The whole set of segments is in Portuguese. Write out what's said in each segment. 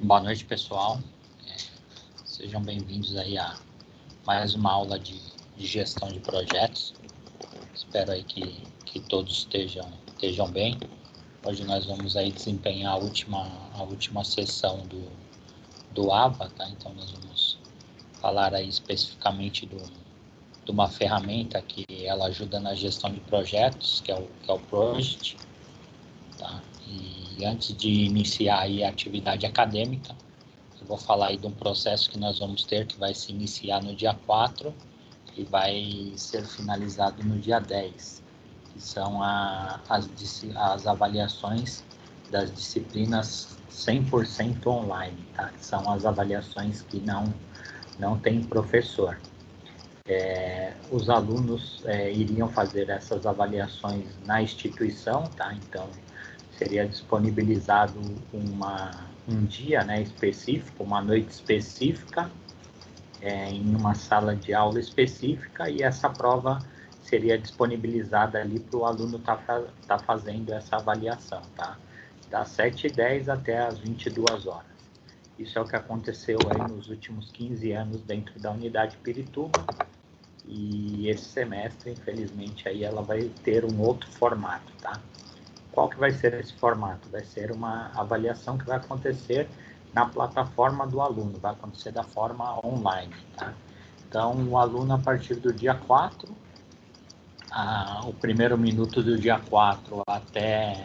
Boa noite, pessoal. Sejam bem-vindos aí a mais uma aula de gestão de projetos. Espero aí que todos estejam bem. Hoje nós vamos aí desempenhar a última sessão do AVA, tá? Então nós vamos falar aí especificamente de uma ferramenta que ela ajuda na gestão de projetos, que é o Project, tá? E antes de iniciar aí a atividade acadêmica, eu vou falar aí de um processo que nós vamos ter, que vai se iniciar no dia 4 e vai ser finalizado no dia 10, que são as avaliações das disciplinas 100% online, tá? Que são as avaliações que não tem professor. Os alunos iriam fazer essas avaliações na instituição, tá? Então, seria disponibilizado um dia, né, específico, uma noite específica, em uma sala de aula específica, e essa prova seria disponibilizada ali para o aluno tá fazendo essa avaliação, tá? Das 7h10 até as 22 horas. Isso é o que aconteceu aí nos últimos 15 anos dentro da unidade Pirituba, e esse semestre, infelizmente, aí ela vai ter um outro formato, tá? Qual que vai ser esse formato? Vai ser uma avaliação que vai acontecer na plataforma do aluno, vai acontecer da forma online, tá? Então, o aluno, a partir do dia 4, o primeiro minuto do dia 4 até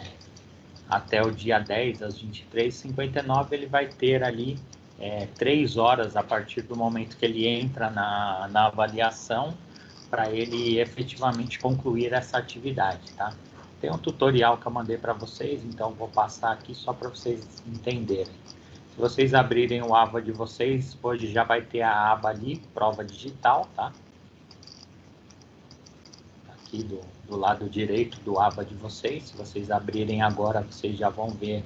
o dia 10, às 23h59, ele vai ter ali 3 horas a partir do momento que ele entra na avaliação, para ele efetivamente concluir essa atividade, tá? Tem um tutorial que eu mandei para vocês, então vou passar aqui só para vocês entenderem. Se vocês abrirem o AVA de vocês, hoje já vai ter a aba ali, prova digital, tá? Aqui do lado direito do AVA de vocês. Se vocês abrirem agora, vocês já vão ver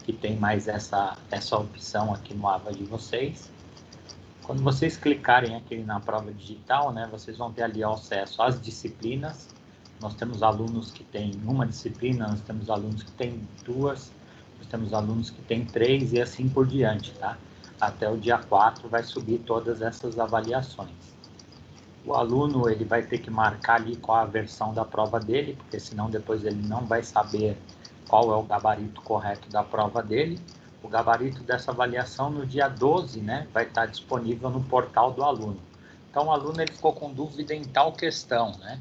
que tem mais essa opção aqui no AVA de vocês. Quando vocês clicarem aqui na prova digital, né, vocês vão ter ali acesso às disciplinas. Nós temos alunos que têm uma disciplina, nós temos alunos que têm 2, nós temos alunos que têm 3 e assim por diante, tá? Até o dia 4 vai subir todas essas avaliações. O aluno, ele vai ter que marcar ali qual a versão da prova dele, porque senão depois ele não vai saber qual é o gabarito correto da prova dele. O gabarito dessa avaliação no dia 12, né, vai estar disponível no portal do aluno. Então, o aluno ele ficou com dúvida em tal questão, né?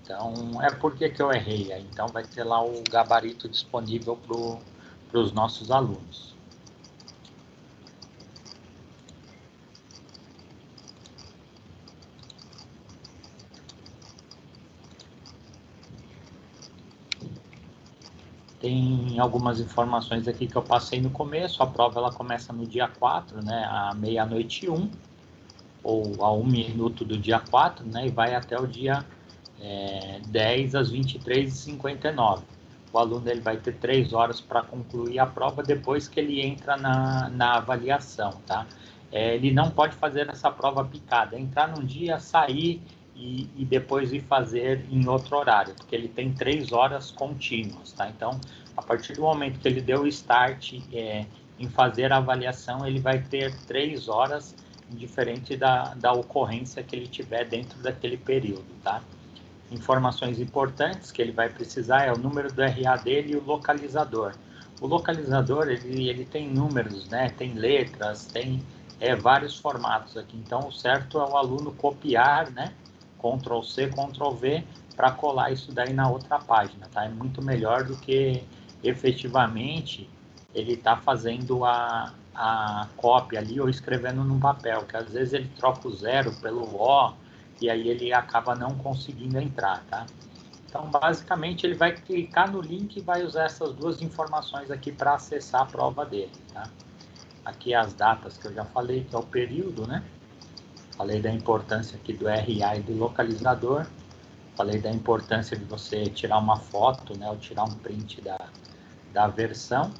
Então, por que eu errei? Então, vai ter lá o gabarito disponível para os nossos alunos. Tem algumas informações aqui que eu passei no começo. A prova ela começa no dia 4, né, à 00h01, ou a 1 minuto do dia 4, né, e vai até o dia 10 às 23h59. O aluno ele vai ter 3 horas para concluir a prova depois que ele entra na avaliação, tá? Ele não pode fazer essa prova picada, entrar num dia, sair e depois ir fazer em outro horário, porque ele tem 3 horas contínuas, tá? Então, a partir do momento que ele deu o start em fazer a avaliação, ele vai ter 3 horas, diferente da ocorrência que ele tiver dentro daquele período, tá? Informações importantes que ele vai precisar é o número do RA dele e o localizador. O localizador, ele tem números, né? Tem letras, tem vários formatos aqui. Então, o certo é o aluno copiar, né? Ctrl+C, Ctrl+V, para colar isso daí na outra página, tá? É muito melhor do que efetivamente ele tá fazendo a cópia ali ou escrevendo num papel, que às vezes ele troca o 0 pelo O, e aí ele acaba não conseguindo entrar, tá? Então, basicamente, ele vai clicar no link e vai usar essas duas informações aqui para acessar a prova dele, tá? Aqui as datas que eu já falei, que é o período, né? Falei da importância aqui do RA e do localizador. Falei da importância de você tirar uma foto, né? Ou tirar um print da versão.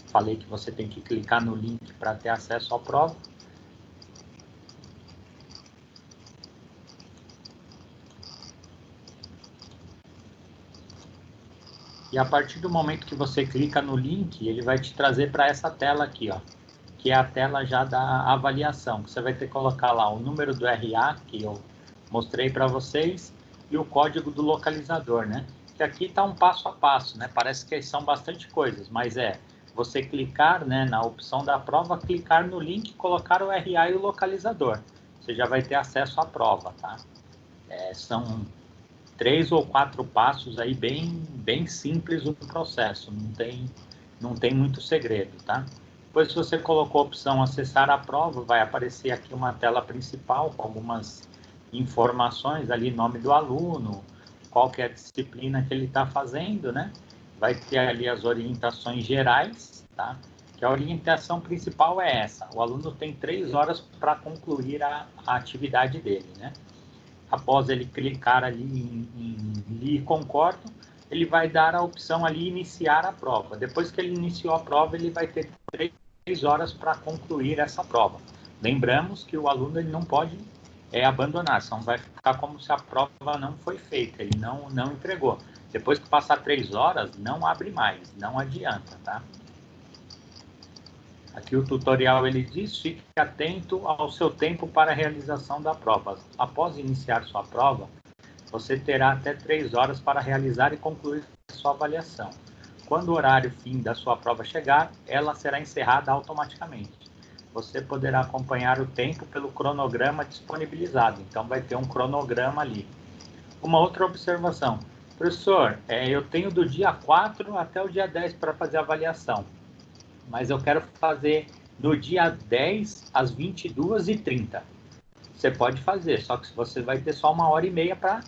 Falei que você tem que clicar no link para ter acesso à prova. E a partir do momento que você clica no link, ele vai te trazer para essa tela aqui, ó, que é a tela já da avaliação. Você vai ter que colocar lá o número do RA, que eu mostrei para vocês, e o código do localizador, né? Que aqui está um passo a passo, né? Parece que são bastante coisas, mas é você clicar, né, na opção da prova, clicar no link, colocar o RA e o localizador. Você já vai ter acesso à prova, tá? São 3 ou 4 passos aí bem simples o processo, não tem muito segredo, tá? Depois, se você colocou a opção acessar a prova, vai aparecer aqui uma tela principal com algumas informações ali, nome do aluno, qual que é a disciplina que ele está fazendo, né? Vai ter ali as orientações gerais, tá? Que a orientação principal é essa, o aluno tem 3 horas para concluir a atividade dele, né? Após ele clicar ali em li concordo, ele vai dar a opção ali iniciar a prova. Depois que ele iniciou a prova, ele vai ter 3 horas para concluir essa prova. Lembramos que o aluno ele não pode abandonar, senão vai ficar como se a prova não foi feita, ele não entregou. Depois que passar 3 horas, não abre mais, não adianta, tá? Aqui o tutorial ele diz, fique atento ao seu tempo para a realização da prova. Após iniciar sua prova, você terá até 3 horas para realizar e concluir sua avaliação. Quando o horário fim da sua prova chegar, ela será encerrada automaticamente. Você poderá acompanhar o tempo pelo cronograma disponibilizado. Então, vai ter um cronograma ali. Uma outra observação. Professor, eu tenho do dia 4 até o dia 10 para fazer a avaliação, mas eu quero fazer no dia 10 às 22h30. Você pode fazer, só que você vai ter só 1h30 para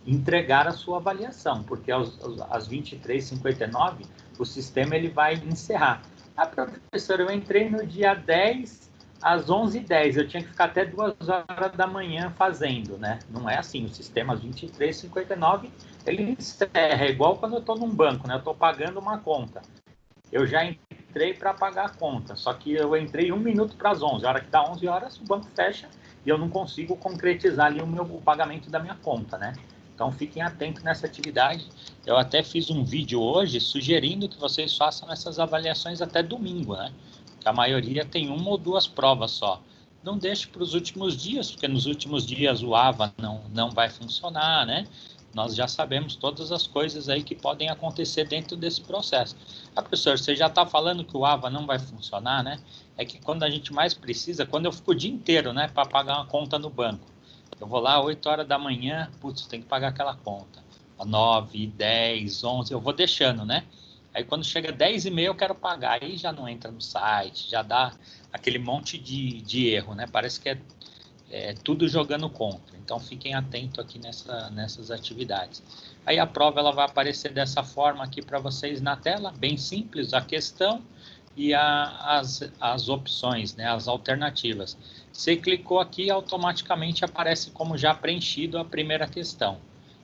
entregar a sua avaliação, porque às 23h59 o sistema ele vai encerrar. Ah, professor, eu entrei no dia 10 às 11h10, eu tinha que ficar até 2h da manhã fazendo, né? Não é assim, o sistema às 23h59 ele encerra, é igual quando eu estou num banco, né? Eu estou pagando uma conta. Eu já entrei para pagar a conta, só que eu entrei 1 minuto para as 11, a hora que dá 11 horas o banco fecha e eu não consigo concretizar ali o pagamento da minha conta, né? Então, fiquem atentos nessa atividade. Eu até fiz um vídeo hoje sugerindo que vocês façam essas avaliações até domingo, né? Que a maioria tem 1 ou 2 provas só. Não deixe para os últimos dias, porque nos últimos dias o AVA não vai funcionar, né? Nós já sabemos todas as coisas aí que podem acontecer dentro desse processo. Ah, professor, você já está falando que o AVA não vai funcionar, né? É que quando a gente mais precisa, quando eu fico o dia inteiro, né, para pagar uma conta no banco, eu vou lá 8 horas da manhã, putz, tem que pagar aquela conta. 9, 10, 11, eu vou deixando, né? Aí quando chega 10h30 eu quero pagar, aí já não entra no site, já dá aquele monte de erro, né? Parece que é tudo jogando contra. Então fiquem atentos aqui nessas atividades. Aí a prova ela vai aparecer dessa forma aqui para vocês na tela, bem simples, a questão e as opções, né? As alternativas. Você clicou aqui, automaticamente aparece como já preenchido a primeira questão.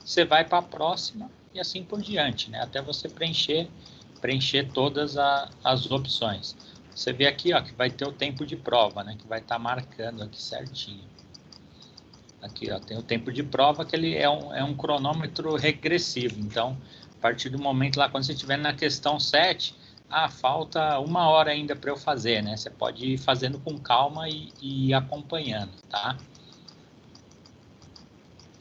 Você vai para a próxima e assim por diante, né? Até você preencher todas as opções. Você vê aqui, ó, que vai ter o tempo de prova, né? Que vai estar marcando aqui certinho. Aqui, ó, tem o tempo de prova, que ele é um cronômetro regressivo. Então, a partir do momento lá, quando você estiver na questão 7, falta 1 hora ainda para eu fazer, né? Você pode ir fazendo com calma e acompanhando, tá?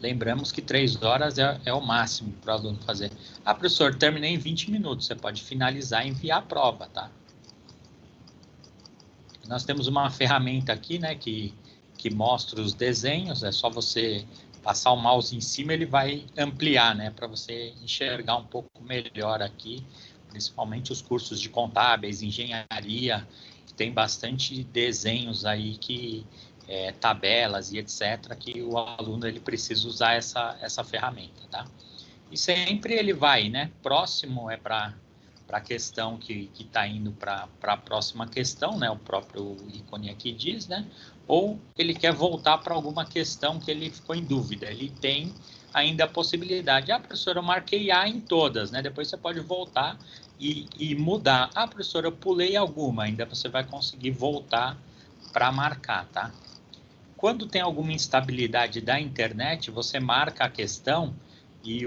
Lembramos que 3 horas é o máximo para o aluno fazer. Ah, professor, terminei em 20 minutos. Você pode finalizar e enviar a prova, tá? Nós temos uma ferramenta aqui, né, que mostra os desenhos. É só você passar o mouse em cima, ele vai ampliar, né, para você enxergar um pouco melhor aqui, principalmente os cursos de contábeis, engenharia, que tem bastante desenhos aí tabelas e etc, que o aluno ele precisa usar essa ferramenta, tá? E sempre ele vai, né? Próximo é para a questão que está indo para a próxima questão, né? O próprio ícone aqui diz, né? Ou ele quer voltar para alguma questão que ele ficou em dúvida. Ele tem ainda a possibilidade. Ah, professor, eu marquei A em todas, né? Depois você pode voltar e mudar. Ah, professor, eu pulei alguma. Ainda você vai conseguir voltar para marcar, tá? Quando tem alguma instabilidade da internet, você marca a questão e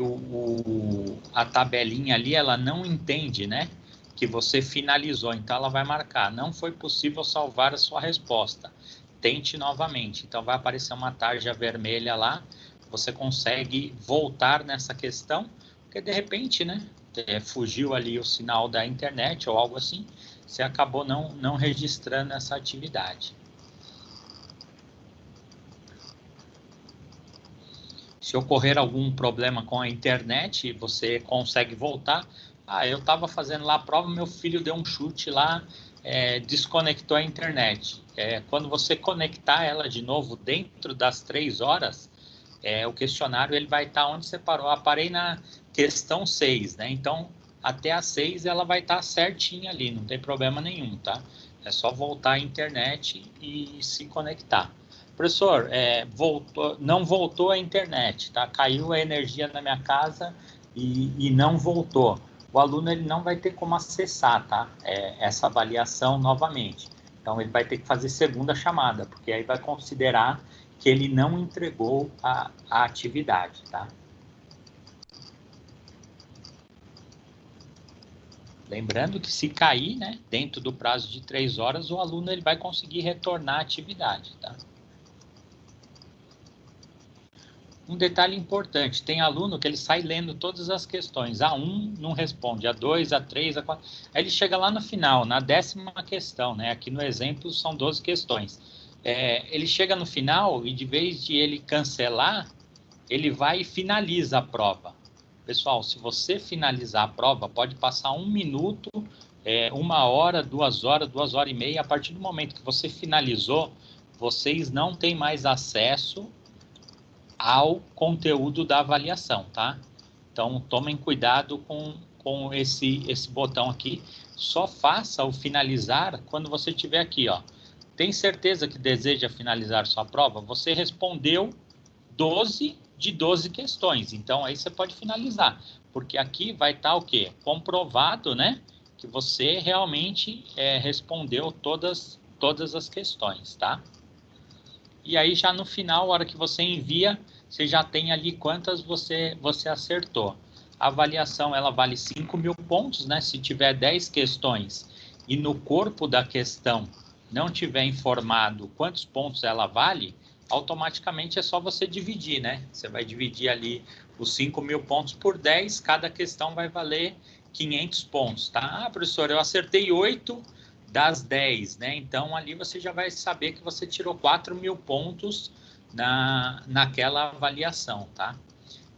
a tabelinha ali, ela não entende, né? que você finalizou. Então, ela vai marcar, não foi possível salvar a sua resposta. Tente novamente. Então, vai aparecer uma tarja vermelha lá, você consegue voltar nessa questão, porque de repente, né, fugiu ali o sinal da internet ou algo assim, você acabou não registrando essa atividade. Se ocorrer algum problema com a internet, você consegue voltar. Eu estava fazendo lá a prova, meu filho deu um chute lá, desconectou a internet. Quando você conectar ela de novo dentro das 3 horas, o questionário ele vai estar onde você parou. Eu parei na questão 6, né? Então, até a 6 ela vai estar certinha ali, não tem problema nenhum, tá? É só voltar à internet e se conectar. Professor, não voltou a internet, tá? Caiu a energia na minha casa e não voltou. O aluno ele não vai ter como acessar, tá? Essa avaliação novamente. Então, ele vai ter que fazer segunda chamada, porque aí vai considerar que ele não entregou a atividade, tá? Lembrando que se cair, né, dentro do prazo de 3 horas, o aluno ele vai conseguir retornar à atividade, tá? Um detalhe importante, tem aluno que ele sai lendo todas as questões, a 1 não responde, a 2, a 3, a 4, aí ele chega lá no final, na 10ª questão, né, aqui no exemplo são 12 questões, ele chega no final e de vez de ele cancelar, ele vai e finaliza a prova. Pessoal, se você finalizar a prova, pode passar 1 minuto, 1 hora, 2 horas, 2 horas e meia, a partir do momento que você finalizou, vocês não têm mais acesso ao conteúdo da avaliação, tá? Então, tomem cuidado com esse botão aqui. Só faça o finalizar quando você estiver aqui, ó. Tem certeza que deseja finalizar sua prova? Você respondeu 12 de 12 questões. Então, aí você pode finalizar. Porque aqui vai estar o quê? Comprovado, né? Que você realmente respondeu todas as questões, tá? E aí já no final, a hora que você envia, você já tem ali quantas você acertou. A avaliação, ela vale 5.000 pontos, né? Se tiver 10 questões e no corpo da questão não tiver informado quantos pontos ela vale, automaticamente é só você dividir, né? Você vai dividir ali os 5.000 pontos por 10, cada questão vai valer 500 pontos, tá? Professor, eu acertei 8 das 10, né? Então, ali você já vai saber que você tirou 4.000 pontos naquela avaliação, tá?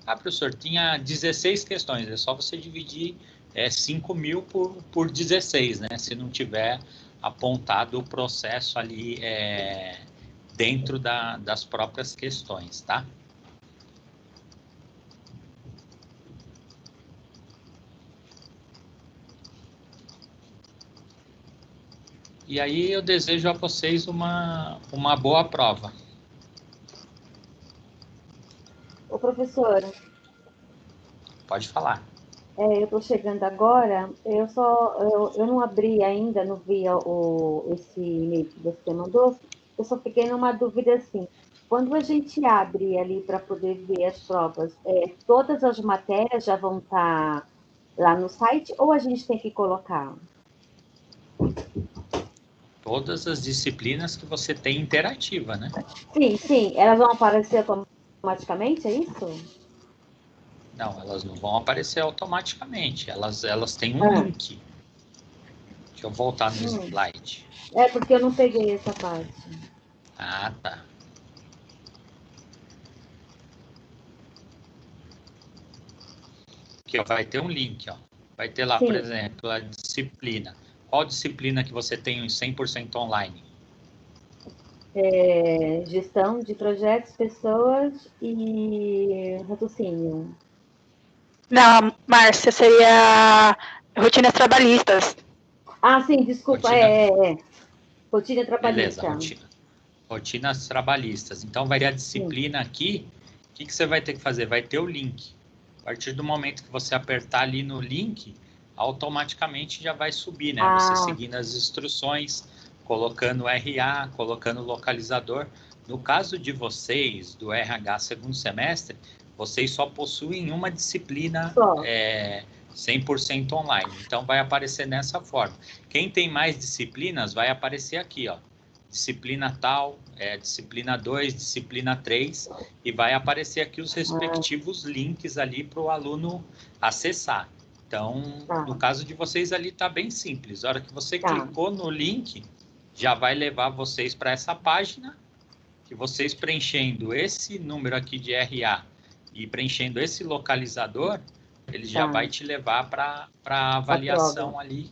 Professor, tinha 16 questões, é só você dividir 5.000 por 16, né? Se não tiver apontado o processo ali dentro das próprias questões, tá? E aí eu desejo a vocês uma boa prova. Ô, professor. Pode falar. Eu estou chegando agora, eu não abri ainda, não vi esse e-mail que você mandou, eu só fiquei numa dúvida assim, quando a gente abre ali para poder ver as provas, todas as matérias já vão estar lá no site ou a gente tem que colocar? Todas as disciplinas que você tem interativa, né? Sim, elas vão aparecer automaticamente, é isso? Não, elas não vão aparecer automaticamente, elas têm um link. Deixa eu voltar no slide. Porque eu não peguei essa parte. Tá. Aqui, ó, vai ter um link, ó. Vai ter lá, por exemplo, a disciplina. Qual disciplina que você tem em 100% online? Gestão de projetos, pessoas e raciocínio. Não, Márcia, seria rotinas trabalhistas. Sim, desculpa, rotina trabalhista. Beleza, rotinas trabalhistas. Então, vai ter a disciplina aqui. O que você vai ter que fazer? Vai ter o link. A partir do momento que você apertar ali no link, automaticamente já vai subir, né? Você seguindo as instruções, colocando o RA, colocando o localizador. No caso de vocês, do RH segundo semestre, vocês só possuem uma disciplina 100% online. Então, vai aparecer nessa forma. Quem tem mais disciplinas, vai aparecer aqui, ó. Disciplina tal, disciplina 2, disciplina 3, e vai aparecer aqui os respectivos links ali para o aluno acessar. Então, no caso de vocês ali, tá bem simples. A hora que você clicou no link, já vai levar vocês para essa página, que vocês preenchendo esse número aqui de RA e preenchendo esse localizador, ele já vai te levar para a avaliação ali,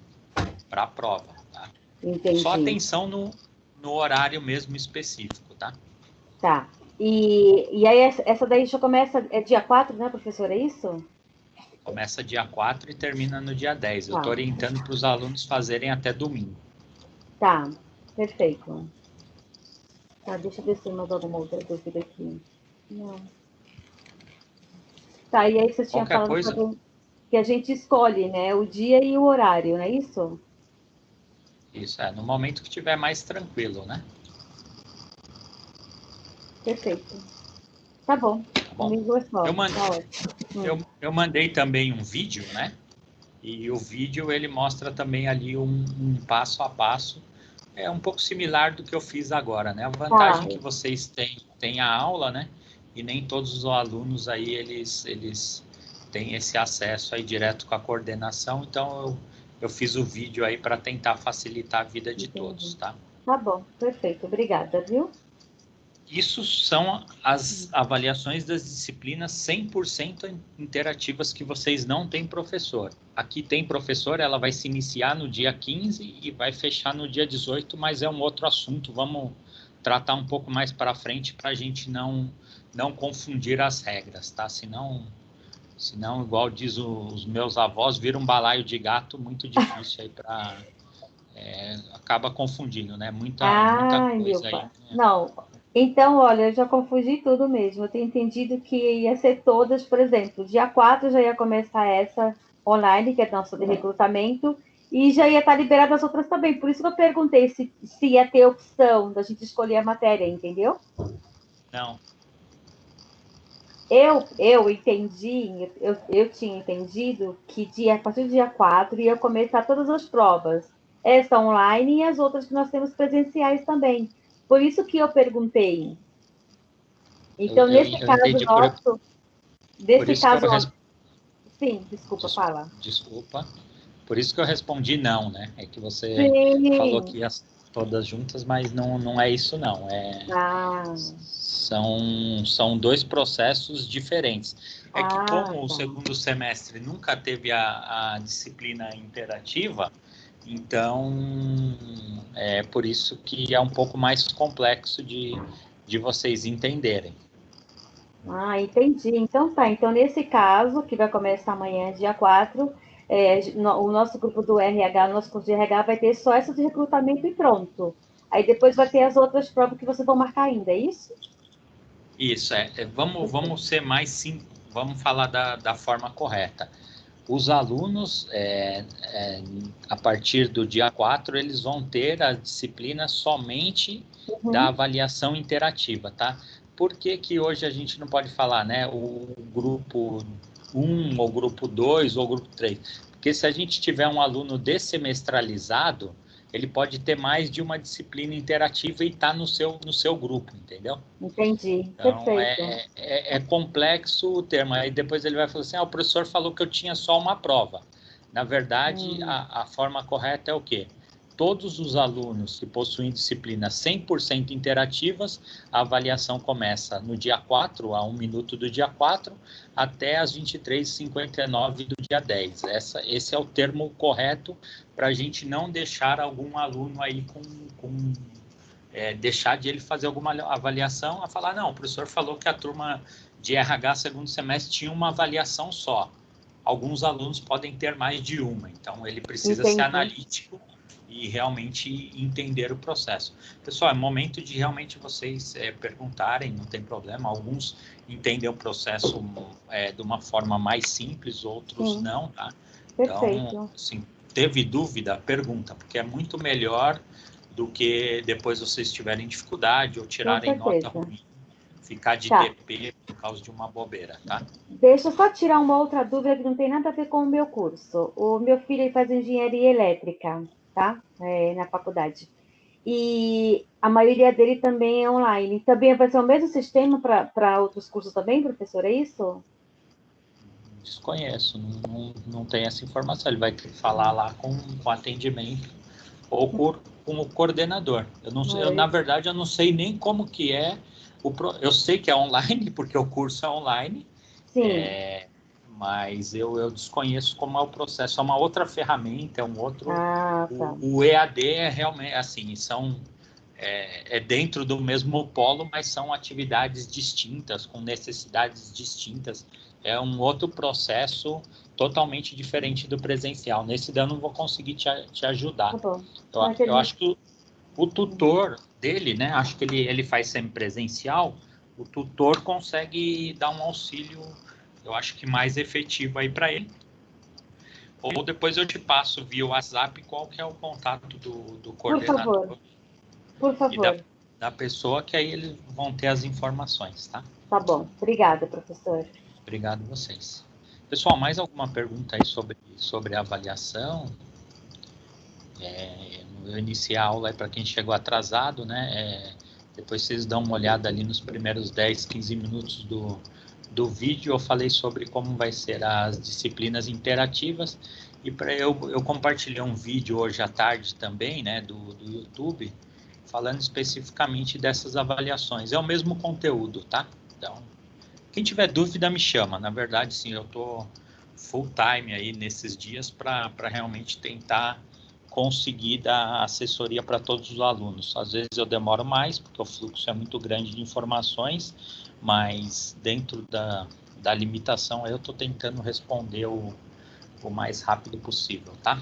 para a prova. Tá? Entendi. Só atenção no horário mesmo específico, tá? Tá. E aí, essa daí já começa, dia 4, né, professor? É isso? Começa dia 4 e termina no dia 10. Eu estou orientando para os alunos fazerem até domingo. Tá, perfeito. Tá, deixa eu ver se tem mais alguma outra dúvida aqui. Não. Tá, e aí você tinha falado sobre que a gente escolhe, né, o dia e o horário, não é isso? Isso, no momento que estiver mais tranquilo, né? Perfeito. Tá bom. Tá bom? Eu mandei também um vídeo, né? E o vídeo, ele mostra também ali um passo a passo. É um pouco similar do que eu fiz agora, né? A vantagem que vocês têm a aula, né? E nem todos os alunos aí, eles têm esse acesso aí direto com a coordenação. Então, eu fiz o vídeo aí para tentar facilitar a vida de todos, tá? Tá bom, perfeito. Obrigada, viu? Isso são as avaliações das disciplinas 100% interativas que vocês não têm professor. Aqui tem professor, ela vai se iniciar no dia 15 e vai fechar no dia 18, mas é um outro assunto. Vamos tratar um pouco mais para frente para a gente não confundir as regras, tá? Senão, igual diz os meus avós, vira um balaio de gato muito difícil aí para... acaba confundindo, né? Muita coisa aí. Né? Não, então, olha, eu já confundi tudo mesmo. Eu tinha entendido que ia ser todas, por exemplo, dia 4 já ia começar essa online, que é nossa de recrutamento, e já ia estar liberada as outras também. Por isso que eu perguntei se ia ter opção da gente escolher a matéria, entendeu? Não. Eu entendi, eu tinha entendido que a partir do dia 4 ia começar todas as provas. Essa online e as outras que nós temos presenciais também. Por isso que eu perguntei. Então, nesse caso nosso... Sim, desculpa, fala. Desculpa. Por isso que eu respondi não, né? É que você falou que ia todas juntas, mas não é isso, não. São dois processos diferentes. É que como o segundo semestre nunca teve a disciplina interativa, então é por isso que é um pouco mais complexo de vocês entenderem. Entendi. Então tá. Então, nesse caso, que vai começar amanhã, dia 4, o nosso grupo do RH, o nosso curso de RH vai ter só essa de recrutamento e pronto. Aí depois vai ter as outras provas que vocês vão marcar ainda, é isso? Isso, vamos ser mais simples, vamos falar da forma correta. Os alunos, a partir do dia 4, eles vão ter a disciplina somente da avaliação interativa, tá? Por que hoje a gente não pode falar, né, o grupo 1, ou grupo 2, ou grupo 3? Porque se a gente tiver um aluno dessemestralizado, ele pode ter mais de uma disciplina interativa e estar no seu grupo, entendeu? Entendi, então, perfeito. É complexo o termo. Aí depois ele vai falar assim, o professor falou que eu tinha só uma prova. Na verdade, a forma correta é o quê? Todos os alunos que possuem disciplinas 100% interativas, a avaliação começa no dia 4, a 1 minuto do dia 4, até as 23h59 do dia 10. Esse é o termo correto para a gente não deixar algum aluno aí deixar de ele fazer alguma avaliação, a falar, não, o professor falou que a turma de RH segundo semestre tinha uma avaliação só. Alguns alunos podem ter mais de uma, então ele precisa ser analítico e realmente entender o processo. Pessoal, é momento de realmente vocês perguntarem, não tem problema. Alguns entendem o processo de uma forma mais simples, outros não, tá? Perfeito. Então, assim, teve dúvida? Pergunta, porque é muito melhor do que depois vocês tiverem dificuldade ou tirarem nota ruim ficar de Tá. TP por causa de uma bobeira, tá? Deixa eu só tirar uma outra dúvida que não tem nada a ver com o meu curso. O meu filho ele faz engenharia elétrica, tá? Na faculdade. E a maioria dele também é online. Também vai ser o mesmo sistema para outros cursos também, professor? É isso? Desconheço, não tem essa informação. Ele vai ter que falar lá com atendimento ou com o coordenador. Eu não sei, na verdade, eu não sei nem como que é. Eu sei que é online, porque o curso é online. Sim. Mas eu desconheço como é o processo. É uma outra ferramenta, é um outro. Ah, tá. O EAD é realmente assim, é dentro do mesmo polo, mas são atividades distintas, com necessidades distintas. É um outro processo totalmente diferente do presencial. Nesse daí eu não vou conseguir te ajudar. Tá bom. Eu acho que o tutor dele, né? Acho que ele faz semipresencial. O tutor consegue dar um auxílio, eu acho que mais efetivo aí para ele. Ou depois eu te passo via WhatsApp qual que é o contato do coordenador. Por E favor. da pessoa, que aí eles vão ter as informações, tá? Tá bom. Obrigada, professor. Obrigado a vocês. Pessoal, mais alguma pergunta aí sobre a avaliação? Eu iniciei a aula para quem chegou atrasado, né? Depois vocês dão uma olhada ali nos primeiros 10, 15 minutos do vídeo. Eu falei sobre como vai ser as disciplinas interativas. E eu compartilhei um vídeo hoje à tarde também, né, do YouTube, falando especificamente dessas avaliações. É o mesmo conteúdo, tá? Então, quem tiver dúvida me chama. Na verdade, sim, eu estou full time aí nesses dias para realmente tentar conseguir dar assessoria para todos os alunos. Às vezes eu demoro mais, porque o fluxo é muito grande de informações, mas dentro da limitação eu estou tentando responder o mais rápido possível, tá?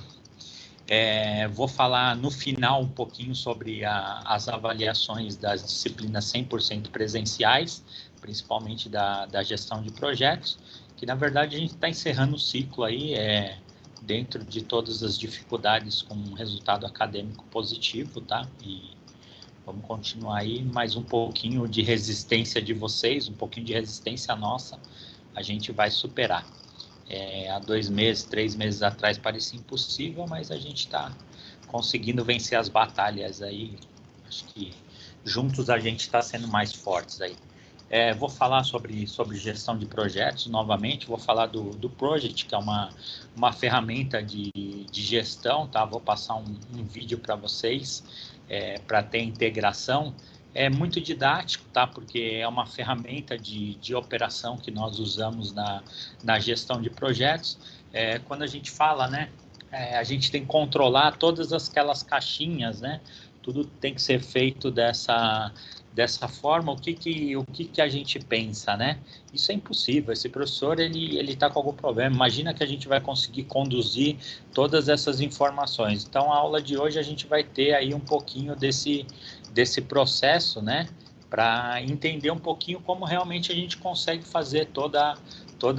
Vou falar no final um pouquinho sobre as avaliações das disciplinas 100% presenciais, principalmente da gestão de projetos, que na verdade a gente está encerrando o ciclo aí, dentro de todas as dificuldades com um resultado acadêmico positivo, tá? E vamos continuar aí, mais um pouquinho de resistência de vocês, um pouquinho de resistência nossa, a gente vai superar. Há 2 meses, 3 meses atrás parecia impossível, mas a gente está conseguindo vencer as batalhas aí. Acho que juntos a gente está sendo mais fortes aí. Vou falar sobre gestão de projetos novamente, vou falar do Project, que é uma ferramenta de gestão, tá? Vou passar um vídeo para vocês, para ter integração. É muito didático, tá? Porque é uma ferramenta de operação que nós usamos na gestão de projetos. Quando a gente fala, né? A gente tem que controlar todas aquelas caixinhas, né? Tudo tem que ser feito dessa forma. O que a gente pensa, né? Isso é impossível. Esse professor, ele está com algum problema. Imagina que a gente vai conseguir conduzir todas essas informações. Então, a aula de hoje a gente vai ter aí um pouquinho desse processo, né? Para entender um pouquinho como realmente a gente consegue fazer toda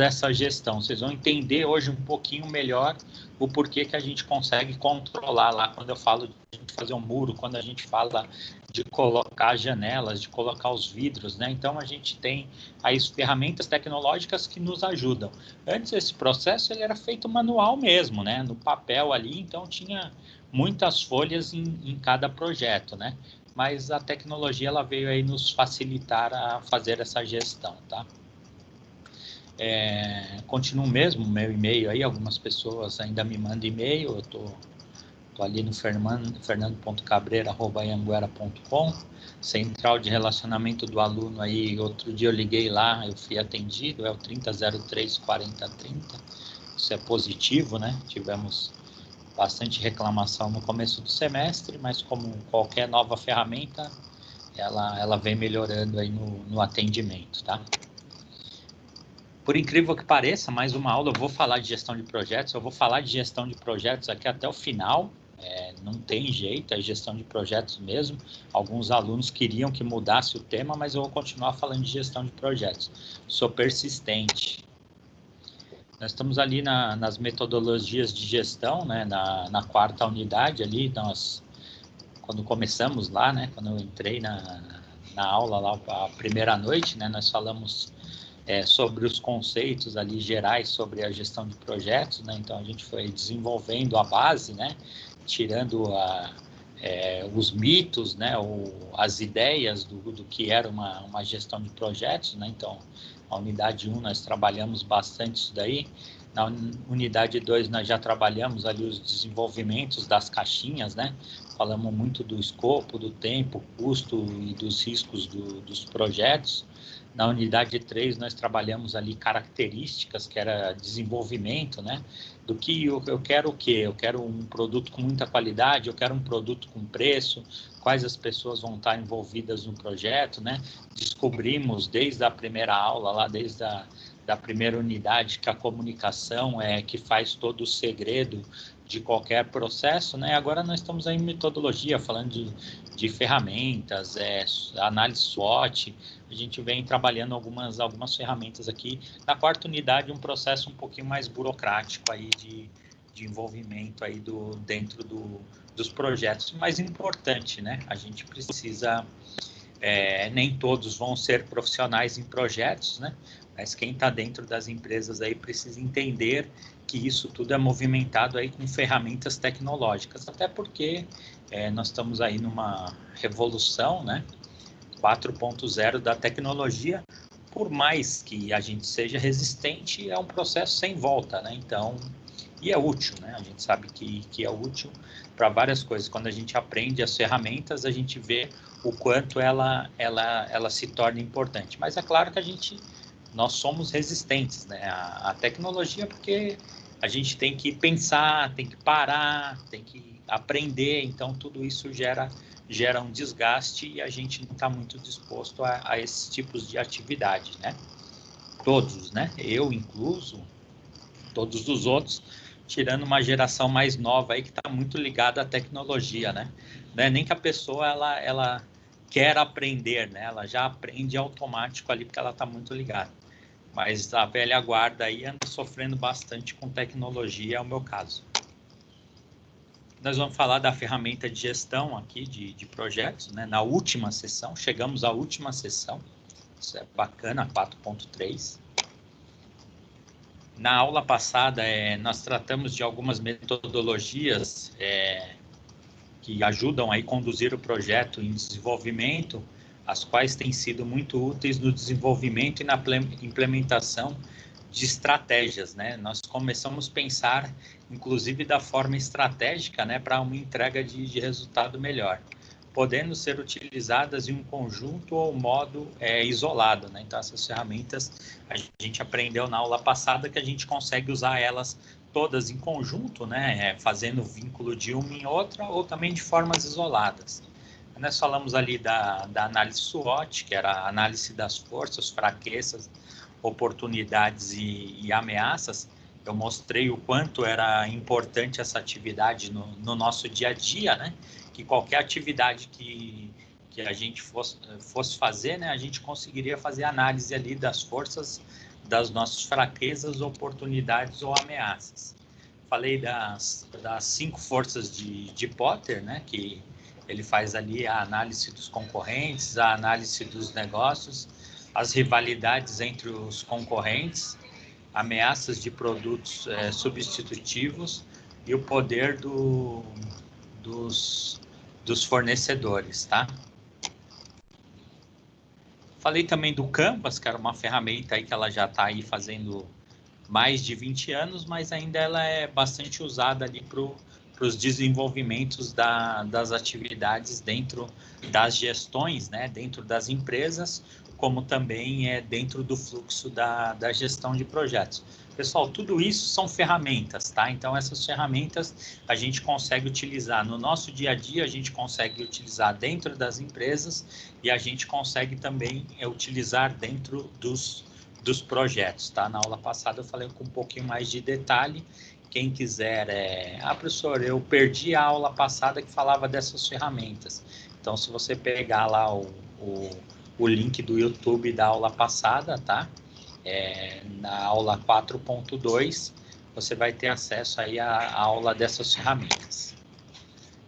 essa gestão. Vocês vão entender hoje um pouquinho melhor o porquê que a gente consegue controlar lá, quando eu falo de a gente fazer um muro, quando a gente fala de colocar janelas, de colocar os vidros, né? Então, a gente tem aí ferramentas tecnológicas que nos ajudam. Antes, esse processo ele era feito manual mesmo, né? No papel ali, então tinha muitas folhas em cada projeto, né? Mas a tecnologia ela veio aí nos facilitar a fazer essa gestão, tá? Continuo mesmo meu e-mail aí, algumas pessoas ainda me mandam e-mail, eu tô ali no fernando.cabreira@anhanguera.com, central de relacionamento do aluno aí, outro dia eu liguei lá, eu fui atendido, é o 3003 4030, isso é positivo, né? Tivemos bastante reclamação no começo do semestre, mas como qualquer nova ferramenta, ela vem melhorando aí no atendimento, tá? Por incrível que pareça, mais uma aula, eu vou falar de gestão de projetos, eu vou falar de gestão de projetos aqui até o final, não tem jeito, é gestão de projetos mesmo. Alguns alunos queriam que mudasse o tema, mas eu vou continuar falando de gestão de projetos. Sou persistente. Nós estamos ali nas metodologias de gestão, né, na 4ª unidade ali, quando começamos lá, né, quando eu entrei na aula lá, a primeira noite, né, nós falamos sobre os conceitos ali gerais sobre a gestão de projetos, né, então a gente foi desenvolvendo a base, né, tirando os mitos, né, as ideias do que era uma gestão de projetos, né, então a unidade 1 nós trabalhamos bastante isso daí. Na unidade 2 nós já trabalhamos ali os desenvolvimentos das caixinhas, né? Falamos muito do escopo, do tempo, custo e dos riscos dos projetos. Na unidade 3 nós trabalhamos ali características, que era desenvolvimento, né? Do que eu quero o quê? Eu quero um produto com muita qualidade, eu quero um produto com preço, quais as pessoas vão estar envolvidas no projeto, né? Descobrimos desde a primeira aula, lá desde da primeira unidade, que a comunicação é que faz todo o segredo de qualquer processo, né? Agora nós estamos aí em metodologia, falando de ferramentas, análise SWOT, a gente vem trabalhando algumas ferramentas aqui. Na quarta unidade, um processo um pouquinho mais burocrático aí de envolvimento aí dentro dos projetos, mas importante, né? A gente precisa, nem todos vão ser profissionais em projetos, né? Mas quem está dentro das empresas aí precisa entender que isso tudo é movimentado aí com ferramentas tecnológicas, até porque nós estamos aí numa revolução, né? 4.0 da tecnologia. Por mais que a gente seja resistente, é um processo sem volta, né? Então, e é útil, né? A gente sabe que é útil para várias coisas. Quando a gente aprende as ferramentas, a gente vê o quanto ela se torna importante. Mas é claro que nós somos resistentes, né, à tecnologia, porque a gente tem que pensar, tem que parar, tem que aprender, então tudo isso gera um desgaste e a gente não está muito disposto a esses tipos de atividade, né? Todos, né? Eu incluso, todos os outros, tirando uma geração mais nova aí que está muito ligada à tecnologia, né? Não é nem que a pessoa ela quer aprender, né? Ela já aprende automático ali porque ela está muito ligada. Mas a velha guarda aí anda sofrendo bastante com tecnologia, é o meu caso. Nós vamos falar da ferramenta de gestão aqui de projetos, né? Na última sessão, chegamos à última sessão, isso é bacana, 4.3. Na aula passada, nós tratamos de algumas metodologias que ajudam a conduzir o projeto em desenvolvimento, as quais têm sido muito úteis no desenvolvimento e na implementação de estratégias, né? Nós começamos a pensar, inclusive, da forma estratégica, né, para uma entrega de resultado melhor, podendo ser utilizadas em um conjunto ou modo isolado, né? Então, essas ferramentas a gente aprendeu na aula passada que a gente consegue usar elas todas em conjunto, né, fazendo vínculo de uma em outra ou também de formas isoladas. Nós falamos ali da análise SWOT, que era a análise das forças, fraquezas, oportunidades e ameaças. Eu mostrei o quanto era importante essa atividade no nosso dia a dia, né? Que qualquer atividade que a gente fosse fazer, né, a gente conseguiria fazer análise ali das forças, das nossas fraquezas, oportunidades ou ameaças. Falei das 5 forças de Potter, né, que ele faz ali a análise dos concorrentes, a análise dos negócios, as rivalidades entre os concorrentes, ameaças de produtos substitutivos e o poder dos fornecedores, tá? Falei também do Canvas, que era uma ferramenta aí que ela já está aí fazendo mais de 20 anos, mas ainda ela é bastante usada ali para os desenvolvimentos das atividades dentro das gestões, né, dentro das empresas, como também dentro do fluxo da gestão de projetos. Pessoal, tudo isso são ferramentas, tá? Então, essas ferramentas a gente consegue utilizar no nosso dia a dia, a gente consegue utilizar dentro das empresas e a gente consegue também utilizar dentro dos projetos, tá? Na aula passada eu falei com um pouquinho mais de detalhe. Quem quiser, professor, eu perdi a aula passada que falava dessas ferramentas. Então, se você pegar lá o link do YouTube da aula passada, tá? Na aula 4.2, você vai ter acesso aí à aula dessas ferramentas.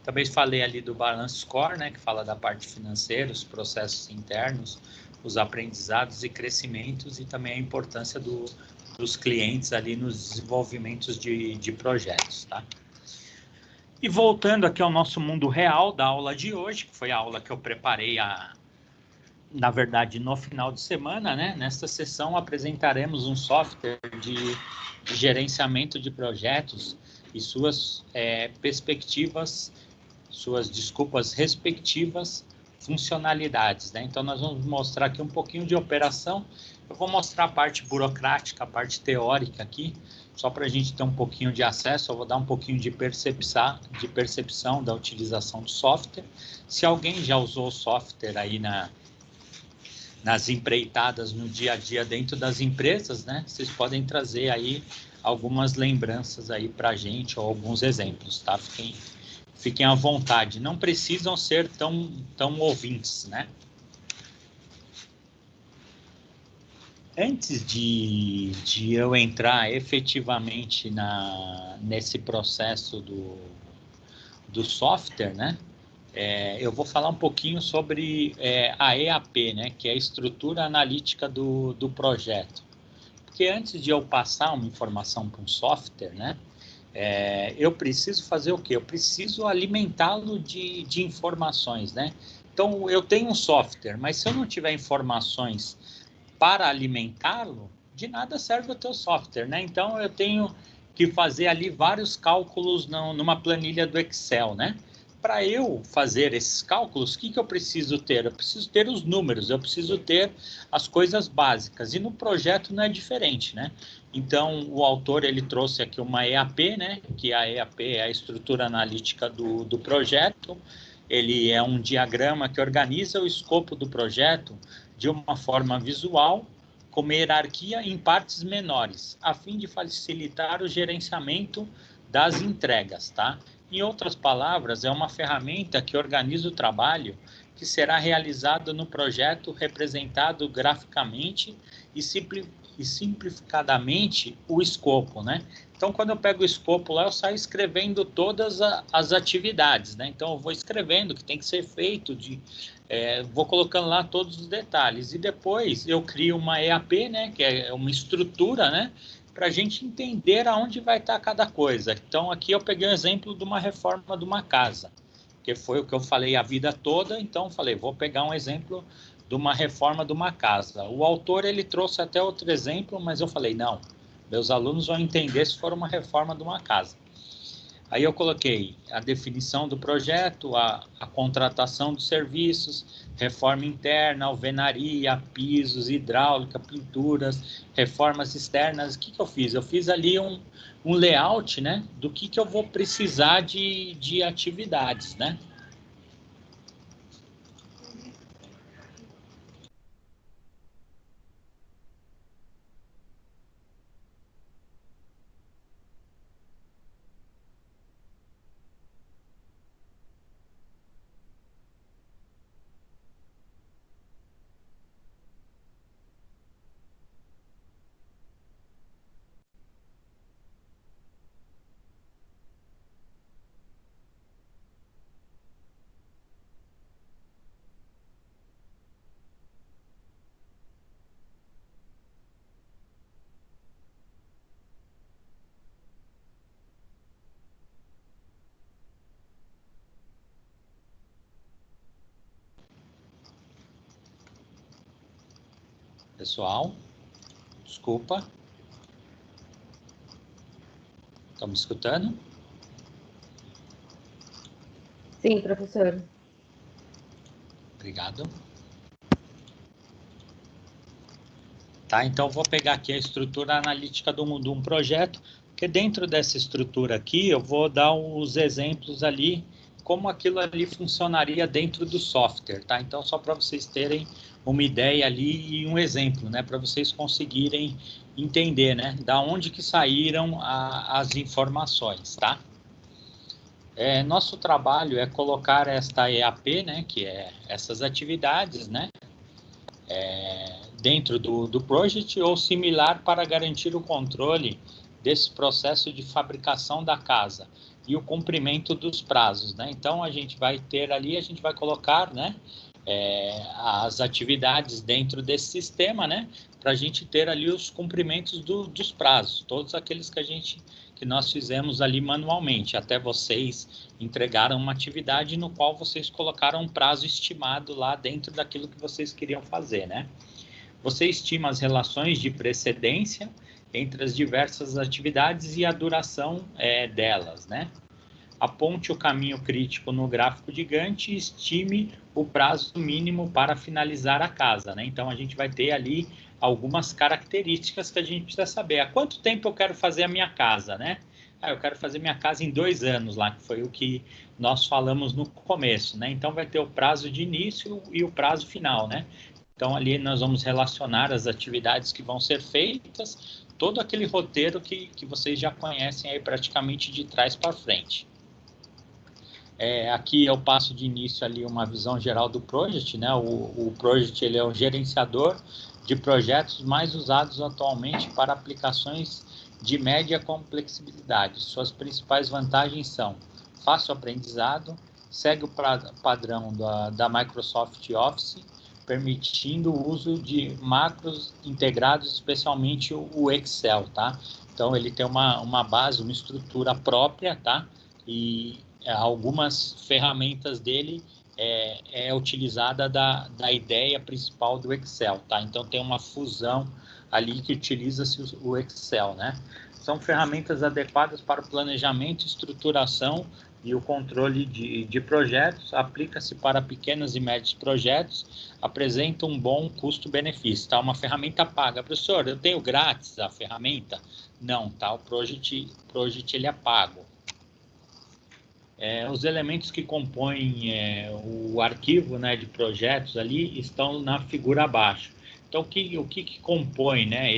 Também falei ali do Balance Score, né, que fala da parte financeira, os processos internos, os aprendizados e crescimentos, e também a importância dos clientes ali nos desenvolvimentos de projetos, tá? E voltando aqui ao nosso mundo real da aula de hoje, que foi a aula que eu preparei, na verdade, no final de semana, né? Nesta sessão apresentaremos um software de gerenciamento de projetos e suas respectivas funcionalidades, né? Então, nós vamos mostrar aqui um pouquinho de operação. Eu vou mostrar a parte burocrática, a parte teórica aqui, só para a gente ter um pouquinho de acesso. Eu vou dar um pouquinho de percepção da utilização do software. Se alguém já usou o software aí nas empreitadas no dia a dia dentro das empresas, né? Vocês podem trazer aí algumas lembranças aí para a gente, ou alguns exemplos, tá? Fiquem à vontade, não precisam ser tão ouvintes, né? Antes de eu entrar efetivamente nesse processo do software, né? Eu vou falar um pouquinho sobre a EAP, né? Que é a estrutura analítica do projeto. Porque antes de eu passar uma informação para um software, né? Eu preciso fazer o quê? Eu preciso alimentá-lo de informações, né? Então, eu tenho um software, mas se eu não tiver informações para alimentá-lo, de nada serve o teu software, né? Então, eu tenho que fazer ali vários cálculos numa planilha do Excel, né? Para eu fazer esses cálculos, o que eu preciso ter? Eu preciso ter os números, eu preciso ter as coisas básicas. E no projeto não é diferente, né? Então, o autor, ele trouxe aqui uma EAP, né? Que a EAP é a estrutura analítica do projeto. Ele é um diagrama que organiza o escopo do projeto de uma forma visual, com uma hierarquia em partes menores, a fim de facilitar o gerenciamento das entregas, tá? Em outras palavras, é uma ferramenta que organiza o trabalho que será realizado no projeto, representado graficamente e simplificadamente o escopo, né? Então, quando eu pego o escopo lá, eu saio escrevendo todas as atividades, né? Então, eu vou escrevendo o que tem que ser feito, vou colocando lá todos os detalhes. E depois eu crio uma EAP, né? Que é uma estrutura, né? Para a gente entender aonde vai estar cada coisa. Então, aqui eu peguei um exemplo de uma reforma de uma casa, que foi o que eu falei a vida toda. Então, falei, vou pegar um exemplo de uma reforma de uma casa. O autor, ele trouxe até outro exemplo, mas eu falei, não, meus alunos vão entender se for uma reforma de uma casa. Aí eu coloquei a definição do projeto, a contratação dos serviços, reforma interna, alvenaria, pisos, hidráulica, pinturas, reformas externas. O que eu fiz? Eu fiz ali um layout, né, do que eu vou precisar de atividades, né? Pessoal, desculpa. Estão me escutando? Sim, professor. Obrigado. Tá, então vou pegar aqui a estrutura analítica de um projeto, porque dentro dessa estrutura aqui eu vou dar os exemplos ali, como aquilo ali funcionaria dentro do software, tá? Então, só para vocês terem uma ideia ali e um exemplo, né? Para vocês conseguirem entender, né? Da onde que saíram as informações, tá? Nosso trabalho é colocar esta EAP, né? Que é essas atividades, né? Dentro do project ou similar para garantir o controle desse processo de fabricação da casa, e o cumprimento dos prazos, né? Então, a gente vai ter ali, a gente vai colocar, né, as atividades dentro desse sistema, né, para a gente ter ali os cumprimentos dos prazos, todos aqueles que nós fizemos ali manualmente, até vocês entregaram uma atividade no qual vocês colocaram um prazo estimado lá dentro daquilo que vocês queriam fazer, né? Você estima as relações de precedência entre as diversas atividades e a duração delas, né? Aponte o caminho crítico no gráfico de Gantt e estime o prazo mínimo para finalizar a casa, né? Então, a gente vai ter ali algumas características que a gente precisa saber. Há quanto tempo eu quero fazer a minha casa, né? Eu quero fazer minha casa em 2 anos lá, que foi o que nós falamos no começo, né? Então, vai ter o prazo de início e o prazo final, né? Então, ali nós vamos relacionar as atividades que vão ser feitas, todo aquele roteiro que vocês já conhecem aí praticamente de trás para frente. Aqui é o passo de início ali, uma visão geral do Project, né? O Project, ele é o gerenciador de projetos mais usados atualmente para aplicações de média complexibilidade. Suas principais vantagens são fácil aprendizado, segue o padrão da Microsoft Office, permitindo o uso de macros integrados, especialmente o Excel, tá? Então, ele tem uma base, uma estrutura própria, tá? E algumas ferramentas dele utilizada da ideia principal do Excel, tá? Então, tem uma fusão ali que utiliza-se o Excel, né? São ferramentas adequadas para o planejamento, estruturação e o controle de projetos, aplica-se para pequenos e médios projetos, apresenta um bom custo-benefício, tá? Uma ferramenta paga. Professor, eu tenho grátis a ferramenta? Não, tá? O Project ele é pago. Os elementos que compõem o arquivo, né, de projetos ali estão na figura abaixo. Então, o que compõe, né,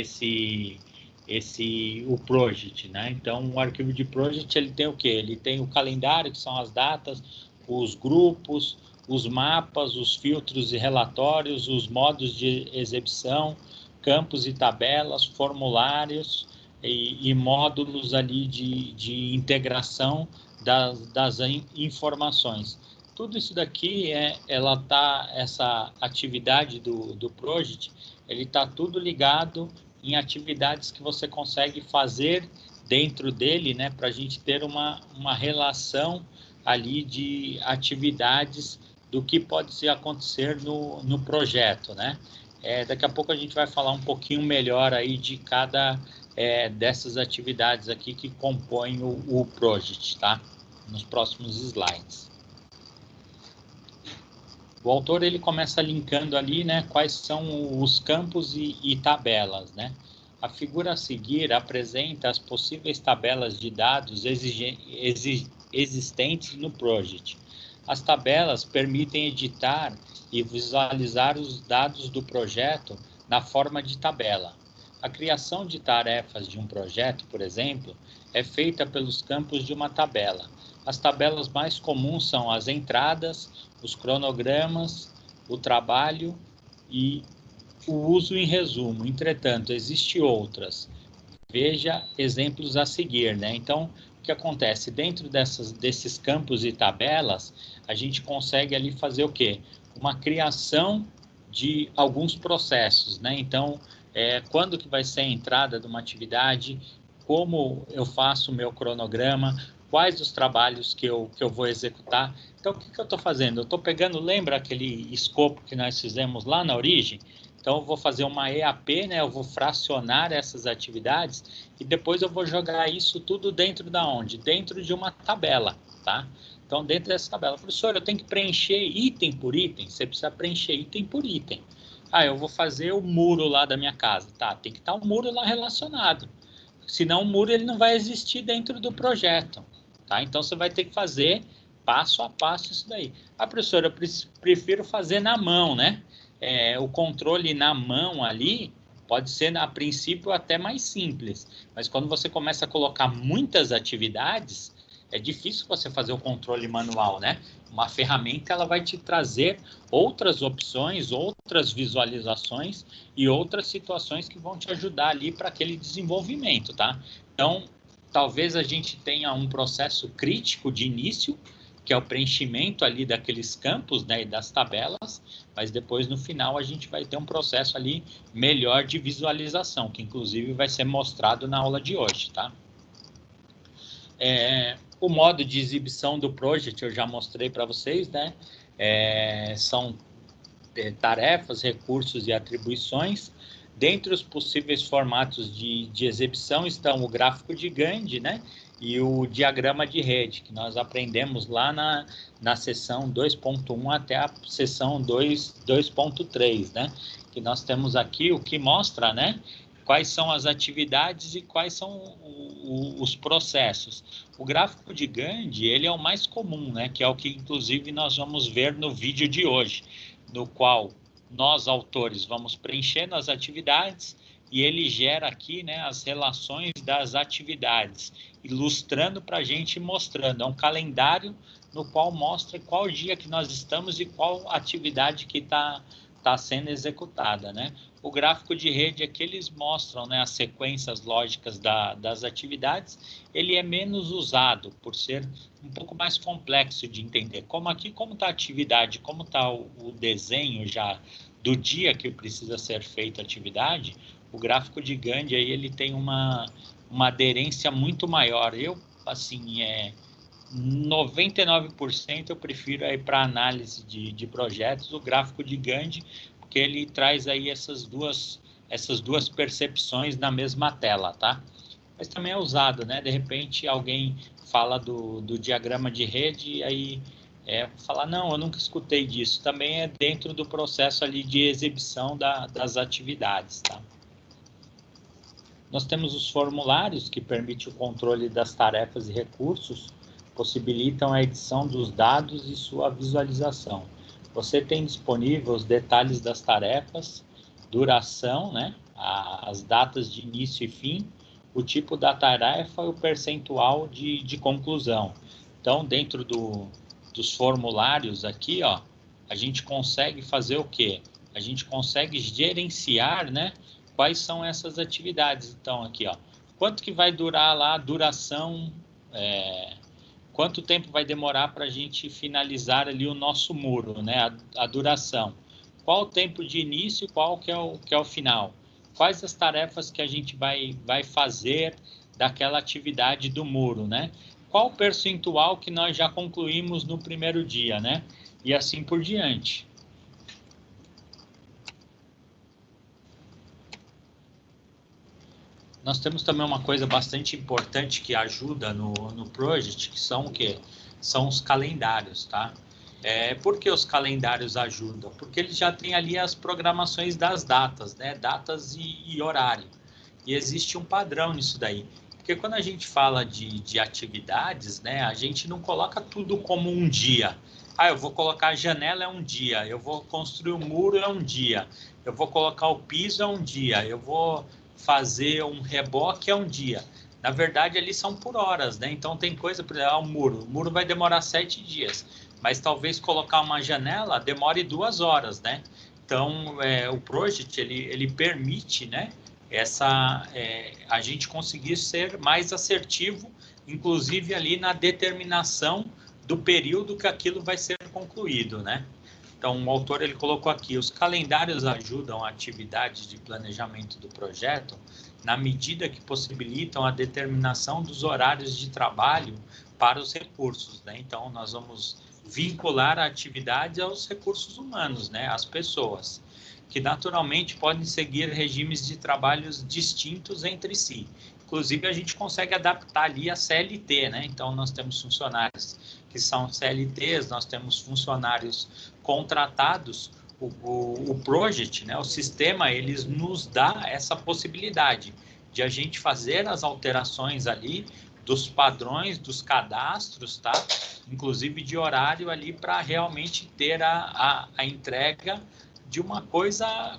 o project, né? Então, o arquivo de project, ele tem o quê? Ele tem o calendário, que são as datas, os grupos, os mapas, os filtros e relatórios, os modos de exibição, campos e tabelas, formulários e módulos ali de integração das informações. Tudo isso daqui, essa atividade do project, ele está tudo ligado em atividades que você consegue fazer dentro dele, né, para a gente ter uma relação ali de atividades do que pode acontecer no projeto, né? Daqui a pouco a gente vai falar um pouquinho melhor aí de cada dessas atividades aqui que compõem o project, tá? Nos próximos slides. O autor, ele começa linkando ali, né, quais são os campos e tabelas, né? A figura a seguir apresenta as possíveis tabelas de dados existentes no project. As tabelas permitem editar e visualizar os dados do projeto na forma de tabela. A criação de tarefas de um projeto, por exemplo, é feita pelos campos de uma tabela. As tabelas mais comuns são as entradas, os cronogramas, o trabalho e o uso em resumo. Entretanto, existem outras. Veja exemplos a seguir, né? Então, o que acontece? Dentro desses campos e tabelas, a gente consegue ali fazer o quê? Uma criação de alguns processos, né? Então, quando que vai ser a entrada de uma atividade, como eu faço o meu cronograma, quais os trabalhos que eu vou executar. Então, o que eu estou fazendo? Eu estou pegando, lembra aquele escopo que nós fizemos lá na origem? Então, eu vou fazer uma EAP, né? Eu vou fracionar essas atividades e depois eu vou jogar isso tudo dentro da onde? Dentro de uma tabela, tá? Então, dentro dessa tabela, professor, eu tenho que preencher item por item? Você precisa preencher item por item. Eu vou fazer o muro lá da minha casa, tá? Tem que estar o muro lá relacionado. Senão, o muro ele não vai existir dentro do projeto, tá? Então, você vai ter que fazer passo a passo isso daí. Professora, eu prefiro fazer na mão, né? O controle na mão ali pode ser, a princípio, até mais simples. Mas quando você começa a colocar muitas atividades, é difícil você fazer o controle manual, né? Uma ferramenta, ela vai te trazer outras opções, outras visualizações e outras situações que vão te ajudar ali para aquele desenvolvimento, tá? Então, talvez a gente tenha um processo crítico de início, que é o preenchimento ali daqueles campos, né, e das tabelas, mas depois no final a gente vai ter um processo ali melhor de visualização, que inclusive vai ser mostrado na aula de hoje, tá? O modo de exibição do project eu já mostrei para vocês, né? São tarefas, recursos e atribuições. Dentre os possíveis formatos de exibição estão o gráfico de Gantt, né? E o diagrama de rede, que nós aprendemos lá na seção 2.1 até a seção 2.3, né? Que nós temos aqui o que mostra, né? Quais são as atividades e quais são os processos. O gráfico de Gantt, ele é o mais comum, né? Que é o que, inclusive, nós vamos ver no vídeo de hoje, no qual nós, autores, vamos preenchendo as atividades e ele gera aqui, né, as relações das atividades, ilustrando para a gente e mostrando. É um calendário no qual mostra qual dia que nós estamos e qual atividade que está sendo executada, né? O gráfico de rede é que eles mostram, né, as sequências lógicas das atividades. Ele é menos usado por ser um pouco mais complexo de entender. Como aqui, como está a atividade, como está o desenho já do dia que precisa ser feita a atividade, o gráfico de Gantt aí ele tem uma aderência muito maior. Eu, assim, 99% eu prefiro aí para análise de projetos o gráfico de Gantt, porque ele traz aí essas duas percepções na mesma tela, tá? Mas também é usado, né? De repente alguém fala do diagrama de rede e aí falar, não, eu nunca escutei disso. Também é dentro do processo ali de exibição das atividades, tá? Nós temos os formulários que permitem o controle das tarefas e recursos, possibilitam a edição dos dados e sua visualização. Você tem disponível os detalhes das tarefas, duração, né? As datas de início e fim, o tipo da tarefa e o percentual de conclusão. Então, dentro dos formulários aqui, ó, a gente consegue fazer o quê? A gente consegue gerenciar, né? Quais são essas atividades. Então, aqui, ó, quanto que vai durar lá a duração, quanto tempo vai demorar para a gente finalizar ali o nosso muro, né? A duração. Qual o tempo de início e qual que é o final? Quais as tarefas que a gente vai fazer daquela atividade do muro, né? Qual o percentual que nós já concluímos no primeiro dia, né? E assim por diante. Nós temos também uma coisa bastante importante que ajuda no Project, que são o quê? São os calendários, tá? Por que os calendários ajudam? Porque eles já têm ali as programações das datas, né? Datas e horário. E existe um padrão nisso daí. Porque quando a gente fala de atividades, né? A gente não coloca tudo como um dia. Eu vou colocar a janela é um dia, eu vou construir o muro é um dia, eu vou colocar o piso é um dia, eu vou fazer um reboque é um dia. Na verdade, ali são por horas, né? Então, tem coisa, por exemplo, o muro vai demorar 7 dias, mas talvez colocar uma janela demore 2 horas, né? Então, o Project, ele permite, né? A gente conseguir ser mais assertivo, inclusive ali na determinação do período que aquilo vai ser concluído, né? Então, o autor ele colocou aqui, os calendários ajudam a atividade de planejamento do projeto na medida que possibilitam a determinação dos horários de trabalho para os recursos, né? Então, nós vamos vincular a atividade aos recursos humanos, né? As pessoas, que naturalmente podem seguir regimes de trabalhos distintos entre si. Inclusive, a gente consegue adaptar ali a CLT, né? Então, nós temos funcionários que são CLTs, nós temos funcionários contratados. O Project, né, o sistema, eles nos dá essa possibilidade de a gente fazer as alterações ali dos padrões, dos cadastros, tá? Inclusive de horário ali para realmente ter a entrega de uma coisa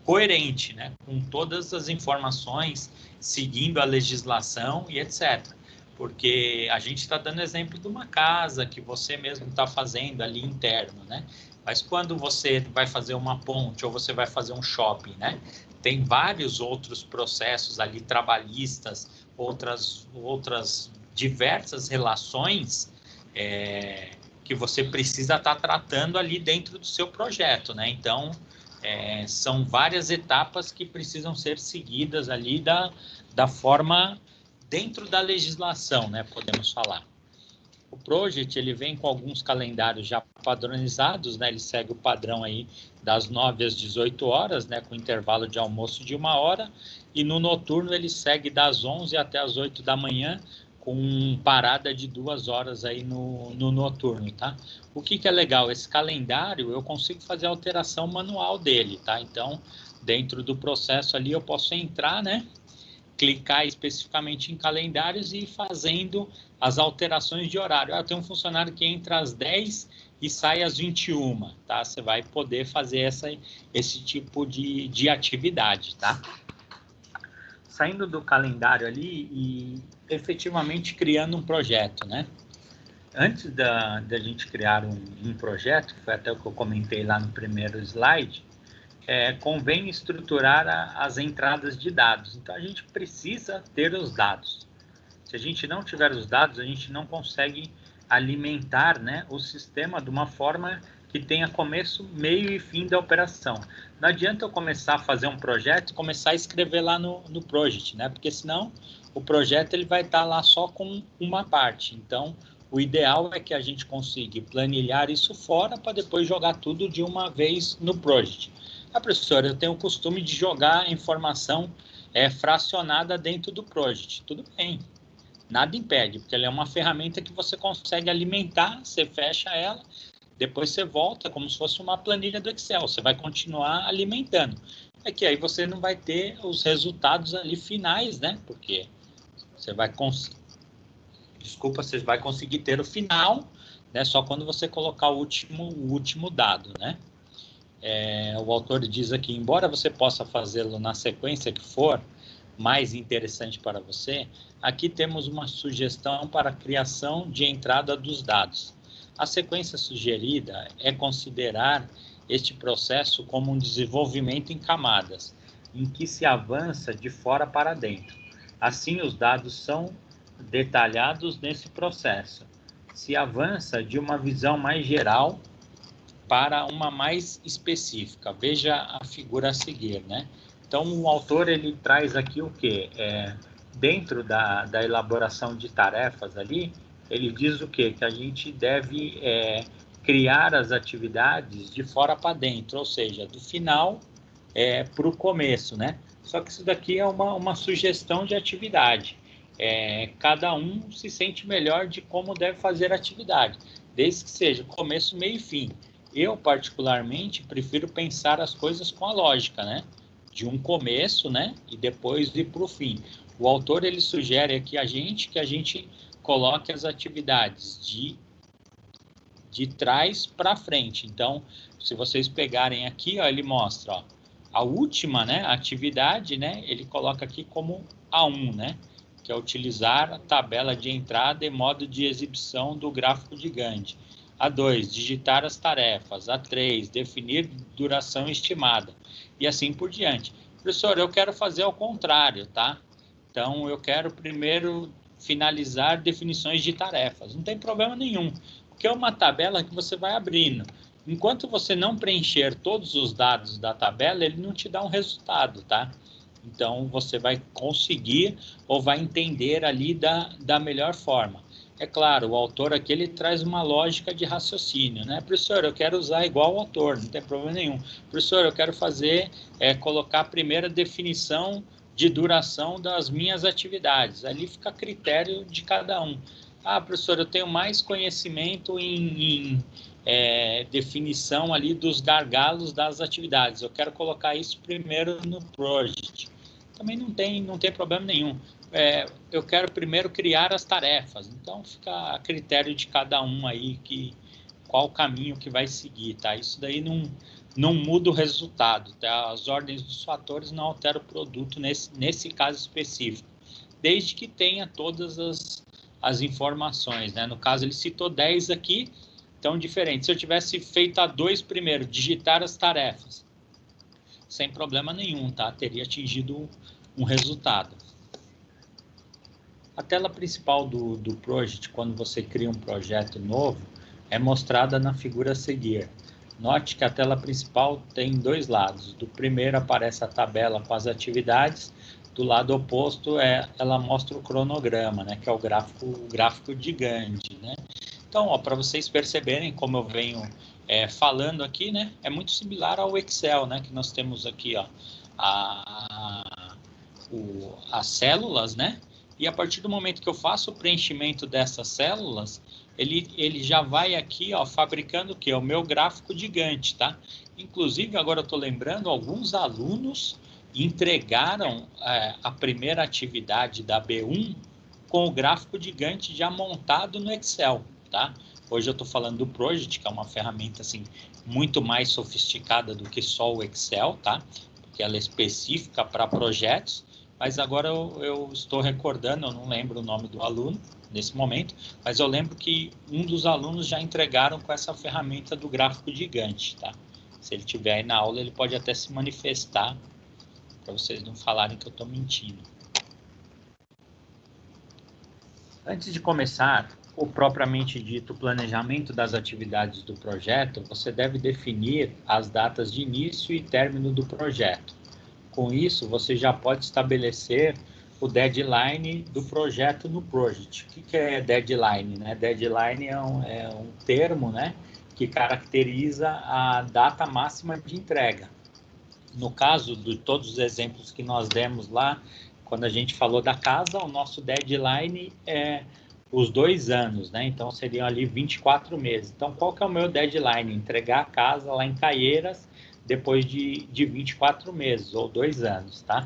coerente, né? Com todas as informações, seguindo a legislação e etc. Porque a gente está dando exemplo de uma casa que você mesmo está fazendo ali interno, né? Mas quando você vai fazer uma ponte ou você vai fazer um shopping, né? Tem vários outros processos ali trabalhistas, outras diversas relações que você precisa estar tratando ali dentro do seu projeto, né? Então, são várias etapas que precisam ser seguidas ali da forma dentro da legislação, né? Podemos falar. O Project, ele vem com alguns calendários já padronizados, né? Ele segue o padrão aí das 9 às 18 horas, né? Com intervalo de almoço de 1 hora. E no noturno ele segue das 11 até as 8 da manhã, com parada de 2 horas aí no noturno, tá? O que é legal? Esse calendário, eu consigo fazer a alteração manual dele, tá? Então, dentro do processo ali, eu posso entrar, né? Clicar especificamente em calendários e ir fazendo as alterações de horário. Tem um funcionário que entra às 10 e sai às 21, tá? Você vai poder fazer esse tipo de atividade, tá? Saindo do calendário ali e efetivamente criando um projeto, né? Antes da gente criar um projeto, que foi até o que eu comentei lá no primeiro slide, convém estruturar as entradas de dados. Então, a gente precisa ter os dados. Se a gente não tiver os dados, a gente não consegue alimentar, né, o sistema de uma forma que tenha começo, meio e fim da operação. Não adianta eu começar a fazer um projeto e começar a escrever lá no Project, né? Porque senão o projeto ele vai estar lá só com uma parte. Então, o ideal é que a gente consiga planilhar isso fora para depois jogar tudo de uma vez no Project. Professora, eu tenho o costume de jogar informação fracionada dentro do Project. Tudo bem, nada impede, porque ela é uma ferramenta que você consegue alimentar, você fecha ela, depois você volta como se fosse uma planilha do Excel, você vai continuar alimentando. É que aí você não vai ter os resultados ali finais, né? Porque você vai você vai conseguir ter o final, né? Só quando você colocar o último dado, né? O autor diz aqui, embora você possa fazê-lo na sequência que for mais interessante para você, aqui temos uma sugestão para a criação de entrada dos dados. A sequência sugerida é considerar este processo como um desenvolvimento em camadas, em que se avança de fora para dentro. Assim, os dados são detalhados nesse processo. Se avança de uma visão mais geral para uma mais específica. Veja a figura a seguir, né? Então, o autor, ele traz aqui o quê? Dentro da elaboração de tarefas ali, ele diz o quê? Que a gente deve criar as atividades de fora para dentro, ou seja, do final para o começo, né? Só que isso daqui é uma sugestão de atividade. Cada um se sente melhor de como deve fazer a atividade, desde que seja começo, meio e fim. Eu, particularmente, prefiro pensar as coisas com a lógica, né? De um começo, né? E depois ir para o fim. O autor, ele sugere aqui que a gente coloque as atividades de trás para frente. Então, se vocês pegarem aqui, ó, ele mostra, ó, a última, né, atividade, né? Ele coloca aqui como A1, né? Que é utilizar a tabela de entrada e modo de exibição do gráfico de Gantt. A2, digitar as tarefas. A3, definir duração estimada. E assim por diante. Professor, eu quero fazer ao contrário, tá? Então, eu quero primeiro finalizar definições de tarefas. Não tem problema nenhum, porque é uma tabela que você vai abrindo. Enquanto você não preencher todos os dados da tabela, ele não te dá um resultado, tá? Então, você vai conseguir ou vai entender ali da melhor forma. É claro, o autor aqui ele traz uma lógica de raciocínio, né? Professor, eu quero usar igual o autor, não tem problema nenhum. Professor, eu quero fazer, colocar a primeira definição de duração das minhas atividades. Ali fica a critério de cada um. Professor, eu tenho mais conhecimento em definição ali dos gargalos das atividades. Eu quero colocar isso primeiro no project. Também não tem problema nenhum. Eu quero primeiro criar as tarefas. Então, fica a critério de cada um aí qual o caminho que vai seguir, tá? Isso daí não muda o resultado, tá? As ordens dos fatores não alteram o produto nesse caso específico, desde que tenha todas as informações, né? No caso, ele citou 10 aqui, então diferente. Se eu tivesse feito a 2 primeiro, digitar as tarefas, sem problema nenhum, tá? Teria atingido um resultado. A tela principal do Project, quando você cria um projeto novo, é mostrada na figura a seguir. Note que a tela principal tem dois lados. Do primeiro aparece a tabela com as atividades, do lado oposto ela mostra o cronograma, né, que é o gráfico de Gantt, né? Então, para vocês perceberem como eu venho falando aqui, né, é muito similar ao Excel, né, que nós temos aqui, ó, as células, né? E a partir do momento que eu faço o preenchimento dessas células, ele já vai aqui, ó, fabricando o quê? O meu gráfico de Gantt, tá? Inclusive, agora eu estou lembrando, alguns alunos entregaram a primeira atividade da B1 com o gráfico de Gantt já montado no Excel, tá? Hoje eu estou falando do Project, que é uma ferramenta, assim, muito mais sofisticada do que só o Excel, tá? Porque ela é específica para projetos, mas agora eu estou recordando, eu não lembro o nome do aluno nesse momento, mas eu lembro que um dos alunos já entregaram com essa ferramenta do gráfico de Gantt, tá? Se ele estiver aí na aula, ele pode até se manifestar, para vocês não falarem que eu estou mentindo. Antes de começar o propriamente dito planejamento das atividades do projeto, você deve definir as datas de início e término do projeto. Com isso, você já pode estabelecer o deadline do projeto no Project. O que é deadline, né? Deadline é um termo, né, que caracteriza a data máxima de entrega. No caso de todos os exemplos que nós demos lá, quando a gente falou da casa, o nosso deadline é os 2 anos, né? Então, seriam ali 24 meses. Então, qual que é o meu deadline? Entregar a casa lá em Caieiras depois de 24 meses, ou 2 anos, tá?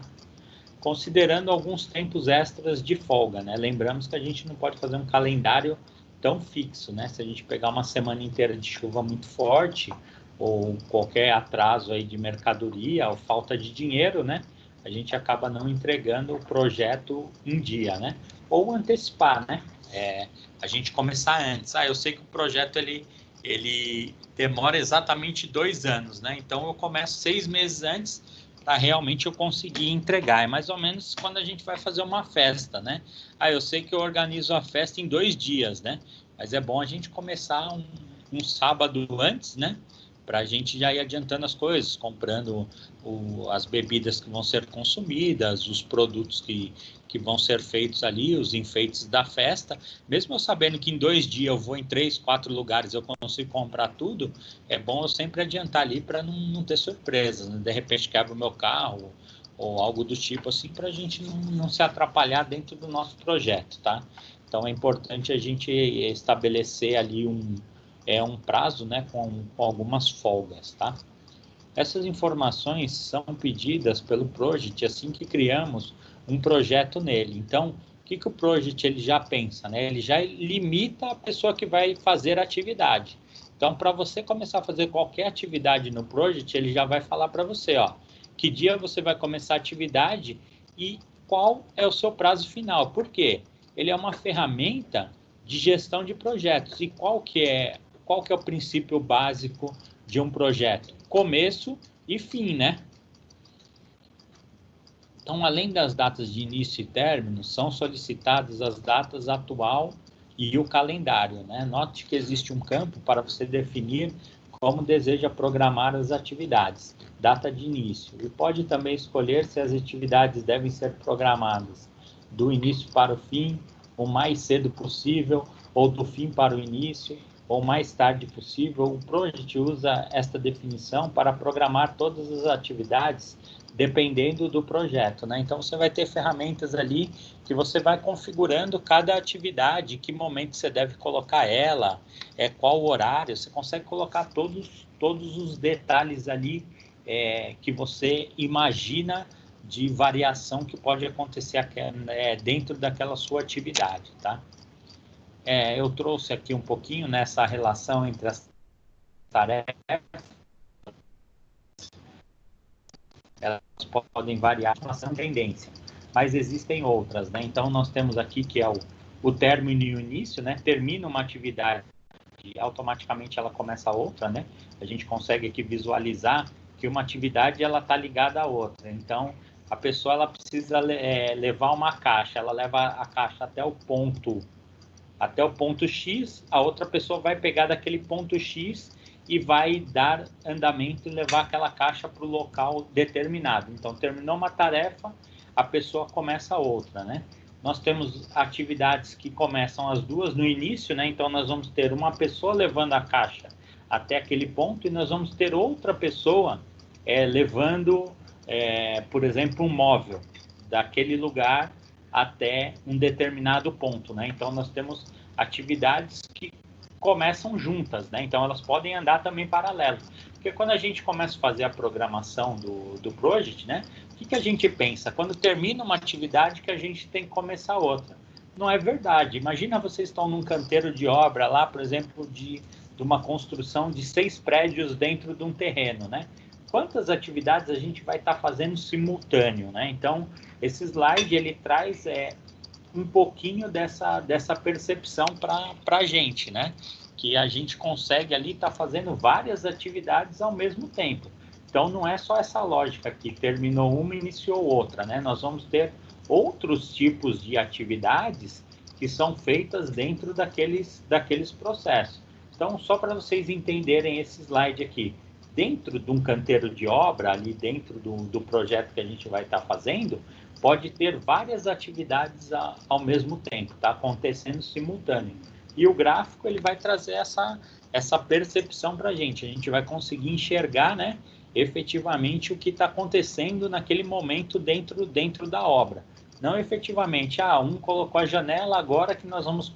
Considerando alguns tempos extras de folga, né? Lembramos que a gente não pode fazer um calendário tão fixo, né? Se a gente pegar uma semana inteira de chuva muito forte, ou qualquer atraso aí de mercadoria, ou falta de dinheiro, né? A gente acaba não entregando o projeto em dia, né? Ou antecipar, né? A gente começar antes. Eu sei que o projeto ele demora exatamente 2 anos, né? Então eu começo 6 meses antes para realmente eu conseguir entregar. É mais ou menos quando a gente vai fazer uma festa, né? Eu sei que eu organizo a festa em 2 dias, né? Mas é bom a gente começar um sábado antes, né? Para a gente já ir adiantando as coisas, comprando as bebidas que vão ser consumidas, os produtos que vão ser feitos ali, os enfeites da festa. Mesmo eu sabendo que em 2 dias eu vou em 3, 4 lugares, eu consigo comprar tudo, é bom eu sempre adiantar ali para não ter surpresas, né? De repente quebra o meu carro ou algo do tipo assim, para a gente não se atrapalhar dentro do nosso projeto, tá? Então é importante a gente estabelecer ali um prazo, né, com algumas folgas, tá? Essas informações são pedidas pelo Project assim que criamos um projeto nele. Então, o que o Project ele já pensa, né? Ele já limita a pessoa que vai fazer a atividade. Então, para você começar a fazer qualquer atividade no Project, ele já vai falar para você, ó, que dia você vai começar a atividade e qual é o seu prazo final. Por quê? Ele é uma ferramenta de gestão de projetos. E qual que é o princípio básico de um projeto? Começo e fim, né? Então, além das datas de início e término, são solicitadas as datas atual e o calendário, né? Note que existe um campo para você definir como deseja programar as atividades, data de início, e pode também escolher se as atividades devem ser programadas do início para o fim, o mais cedo possível, ou do fim para o início, ou mais tarde possível. O Project usa esta definição para programar todas as atividades dependendo do projeto, né? Então você vai ter ferramentas ali que você vai configurando cada atividade, em que momento você deve colocar ela, qual horário, você consegue colocar todos os detalhes ali que você imagina de variação que pode acontecer dentro daquela sua atividade, tá? Eu trouxe aqui um pouquinho nessa relação entre as tarefas, elas podem variar em relação à tendência, mas existem outras, né? Então, nós temos aqui que é o término e o início, né? Termina uma atividade e automaticamente ela começa outra, né? A gente consegue aqui visualizar que uma atividade ela está ligada à outra. Então, a pessoa ela precisa levar uma caixa, ela leva a caixa até o ponto X, a outra pessoa vai pegar daquele ponto X e vai dar andamento e levar aquela caixa para o local determinado. Então, terminou uma tarefa, a pessoa começa outra, né? Nós temos atividades que começam as duas no início, né? Então, nós vamos ter uma pessoa levando a caixa até aquele ponto e nós vamos ter outra pessoa levando, por exemplo, um móvel daquele lugar até um determinado ponto, né? Então, nós temos atividades que começam juntas, né? Então, elas podem andar também paralelo. Porque quando a gente começa a fazer a programação do project, né? O que a gente pensa? Quando termina uma atividade que a gente tem que começar outra. Não é verdade. Imagina vocês estão num canteiro de obra lá, por exemplo, de uma construção de 6 prédios dentro de um terreno, né? Quantas atividades a gente vai estar fazendo simultâneo, né? Então, esse slide, ele traz um pouquinho dessa percepção para a gente, né? Que a gente consegue ali estar fazendo várias atividades ao mesmo tempo. Então, não é só essa lógica que terminou uma e iniciou outra, né? Nós vamos ter outros tipos de atividades que são feitas dentro daqueles processos. Então, só para vocês entenderem esse slide aqui, dentro de um canteiro de obra, ali dentro do projeto que a gente vai estar fazendo, pode ter várias atividades ao mesmo tempo, tá acontecendo simultâneo. E o gráfico ele vai trazer essa percepção para a gente vai conseguir enxergar, né, efetivamente o que está acontecendo naquele momento dentro da obra. Não efetivamente, um colocou a janela, agora que nós vamos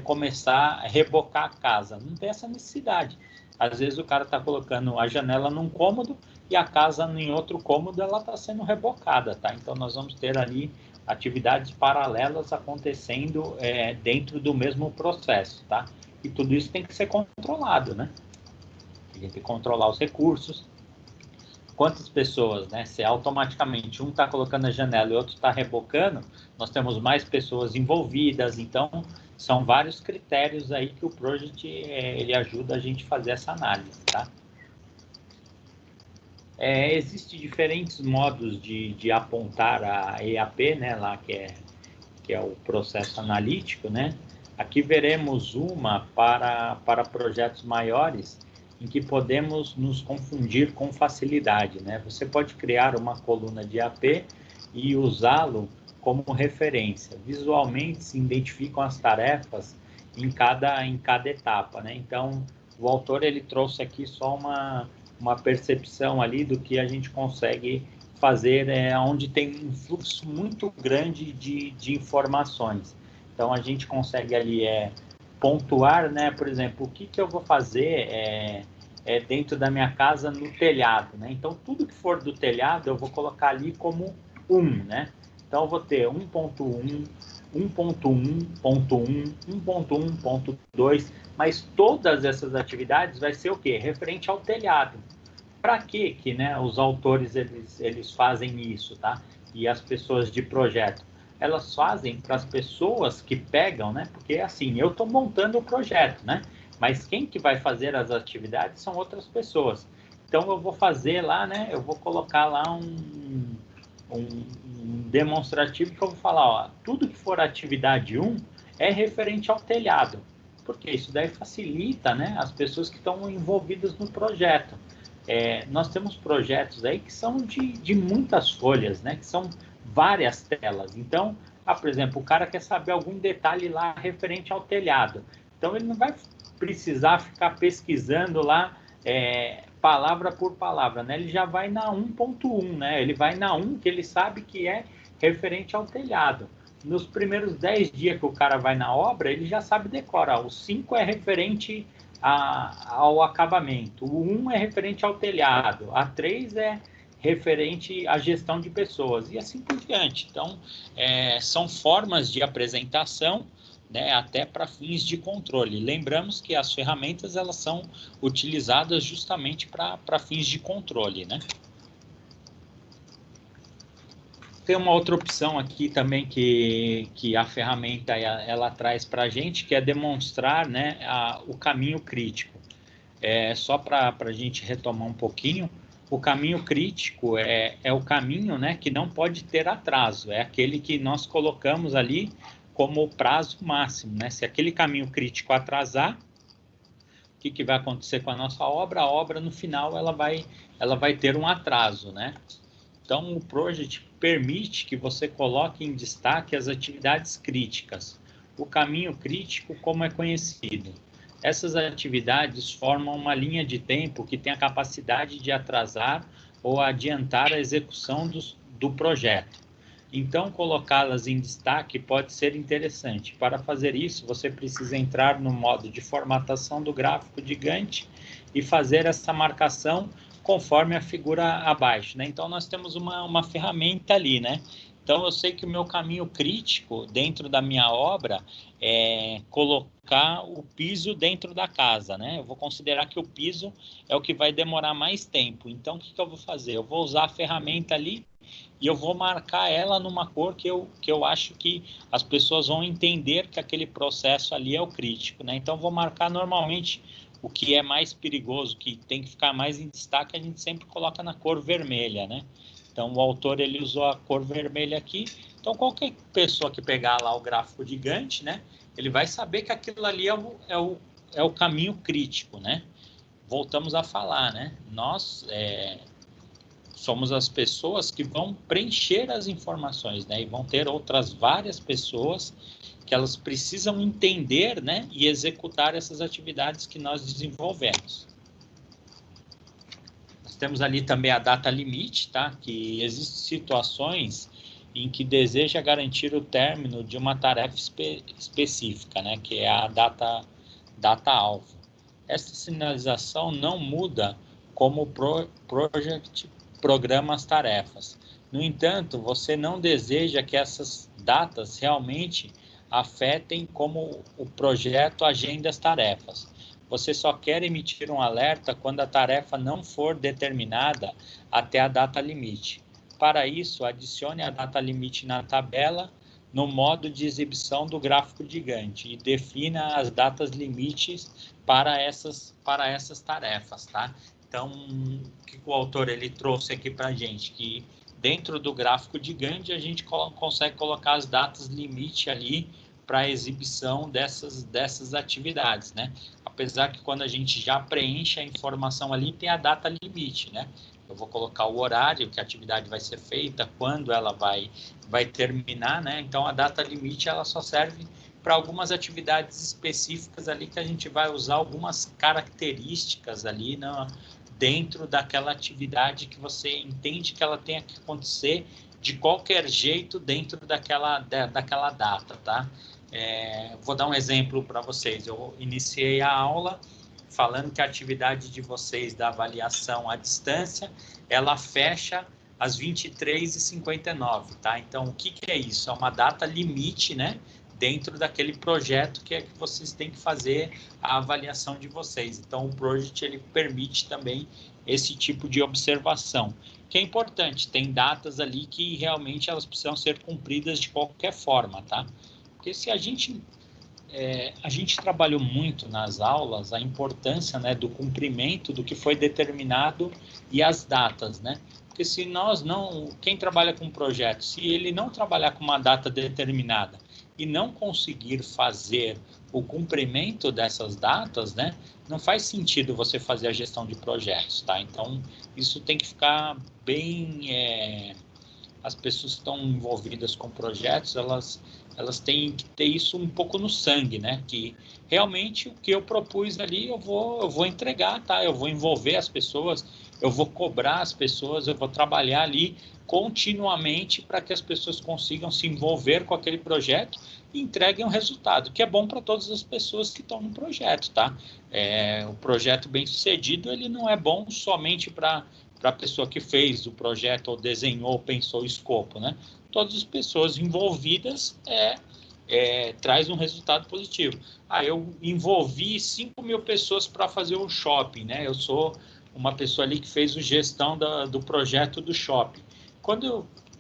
começar a rebocar a casa. Não tem essa necessidade. Às vezes o cara está colocando a janela num cômodo e a casa em outro cômodo ela está sendo rebocada, tá? Então nós vamos ter ali atividades paralelas acontecendo dentro do mesmo processo, tá? E tudo isso tem que ser controlado, né? Tem que controlar os recursos. Quantas pessoas, né? Se automaticamente um está colocando a janela e outro está rebocando, nós temos mais pessoas envolvidas. Então, são vários critérios aí que o Project ele ajuda a gente a fazer essa análise, tá? Existem diferentes modos de apontar a EAP, né? Lá que é o processo analítico, né? Aqui veremos uma para projetos maiores, em que podemos nos confundir com facilidade, né? Você pode criar uma coluna de AP e usá-lo como referência. Visualmente se identificam as tarefas em cada etapa, né? Então, o autor ele trouxe aqui só uma percepção ali do que a gente consegue fazer onde tem um fluxo muito grande de informações. Então, a gente consegue ali pontuar, né? Por exemplo, o que eu vou fazer dentro da minha casa no telhado, né? Então, tudo que for do telhado, eu vou colocar ali como 1, né? Então, eu vou ter 1.1, 1.1, 1.2, mas todas essas atividades vai ser o quê? Referente ao telhado. Para que né, os autores eles fazem isso, tá? E as pessoas de projeto, elas fazem para as pessoas que pegam, né? Porque assim, eu estou montando o projeto, né? Mas quem que vai fazer as atividades são outras pessoas. Então eu vou fazer lá, né? Eu vou colocar lá um demonstrativo que eu vou falar, ó, tudo que for atividade 1 é referente ao telhado, porque isso daí facilita, né? As pessoas que estão envolvidas no projeto. Nós temos projetos aí que são de muitas folhas, né? Que são várias telas. Então, por exemplo, o cara quer saber algum detalhe lá referente ao telhado. Então, ele não vai precisar ficar pesquisando lá palavra por palavra, né? Ele já vai na 1.1, né? Ele vai na 1 que ele sabe que é referente ao telhado. Nos primeiros 10 dias que o cara vai na obra, ele já sabe decorar. O 5 é referente ao acabamento, o 1 é referente ao telhado, a 3 é referente à gestão de pessoas e assim por diante. Então, são formas de apresentação, né, até para fins de controle. Lembramos que as ferramentas elas são utilizadas justamente para fins de controle, né? Tem uma outra opção aqui também que a ferramenta ela traz para a gente, que é demonstrar, né, o caminho crítico. Só para a gente retomar um pouquinho, O caminho crítico é o caminho, né, que não pode ter atraso, é aquele que nós colocamos ali como prazo máximo, né? Se aquele caminho crítico atrasar, o que vai acontecer com a nossa obra? A obra, no final, ela vai ter um atraso, né? Então, o Project permite que você coloque em destaque as atividades críticas. O caminho crítico, como é conhecido. Essas atividades formam uma linha de tempo que tem a capacidade de atrasar ou adiantar a execução do projeto. Então, colocá-las em destaque pode ser interessante. Para fazer isso, você precisa entrar no modo de formatação do gráfico de Gantt e fazer essa marcação conforme a figura abaixo, né? Então, nós temos uma ferramenta ali, né? Então, eu sei que o meu caminho crítico dentro da minha obra é colocar o piso dentro da casa, né? Eu vou considerar que o piso é o que vai demorar mais tempo. Então, o que eu vou fazer? Eu vou usar a ferramenta ali e eu vou marcar ela numa cor que eu acho que as pessoas vão entender que aquele processo ali é o crítico, né? Então, vou marcar normalmente o que é mais perigoso, que tem que ficar mais em destaque, a gente sempre coloca na cor vermelha, né? Então, o autor, ele usou a cor vermelha aqui. Então, qualquer pessoa que pegar lá o gráfico de Gantt, né? Ele vai saber que aquilo ali é o caminho crítico, né? Voltamos a falar, né? Nós somos as pessoas que vão preencher as informações, né? E vão ter outras várias pessoas que elas precisam entender, né? E executar essas atividades que nós desenvolvemos. Nós temos ali também a data limite, tá? Que existem situações em que deseja garantir o término de uma tarefa específica, né? Que é a data-alvo. Essa sinalização não muda como o Project programa as tarefas. No entanto, você não deseja que essas datas realmente afetem como o projeto agenda as tarefas. Você só quer emitir um alerta quando a tarefa não for determinada até a data limite. Para isso, adicione a data limite na tabela no modo de exibição do gráfico de Gantt e defina as datas limites para essas tarefas, tá? Então, o que o autor ele trouxe aqui para a gente? Que dentro do gráfico de Gantt a gente consegue colocar as datas limite ali para a exibição dessas atividades, né? Apesar que quando a gente já preenche a informação ali, tem a data limite, né? Eu vou colocar o horário que a atividade vai ser feita, quando ela vai terminar, né? Então, a data limite ela só serve para algumas atividades específicas ali que a gente vai usar algumas características ali dentro daquela atividade que você entende que ela tenha que acontecer de qualquer jeito dentro daquela data, tá? Vou dar um exemplo para vocês. Eu iniciei a aula falando que a atividade de vocês da avaliação à distância, ela fecha às 23h59, tá? Então, o que é isso? É uma data limite, né? Dentro daquele projeto que vocês têm que fazer a avaliação de vocês. Então, o Project, ele permite também esse tipo de observação, que é importante. Tem datas ali que realmente elas precisam ser cumpridas de qualquer forma, tá? Porque se a gente trabalhou muito nas aulas a importância, né, do cumprimento do que foi determinado e as datas, né? Porque se quem trabalha com projeto, se ele não trabalhar com uma data determinada e não conseguir fazer o cumprimento dessas datas, né, não faz sentido você fazer a gestão de projetos, tá? Então, isso tem que ficar bem... As pessoas que estão envolvidas com projetos, elas têm que ter isso um pouco no sangue, né? Que realmente o que eu propus ali eu vou entregar, tá? Eu vou envolver as pessoas, eu vou cobrar as pessoas, eu vou trabalhar ali continuamente para que as pessoas consigam se envolver com aquele projeto e entreguem um resultado, que é bom para todas as pessoas que estão no projeto, tá? O projeto bem sucedido, ele não é bom somente para a pessoa que fez o projeto ou desenhou, pensou o escopo, né? Todas as pessoas envolvidas traz um resultado positivo. Eu envolvi 5.000 pessoas para fazer um shopping, né? Eu sou uma pessoa ali que fez a gestão do projeto do shopping.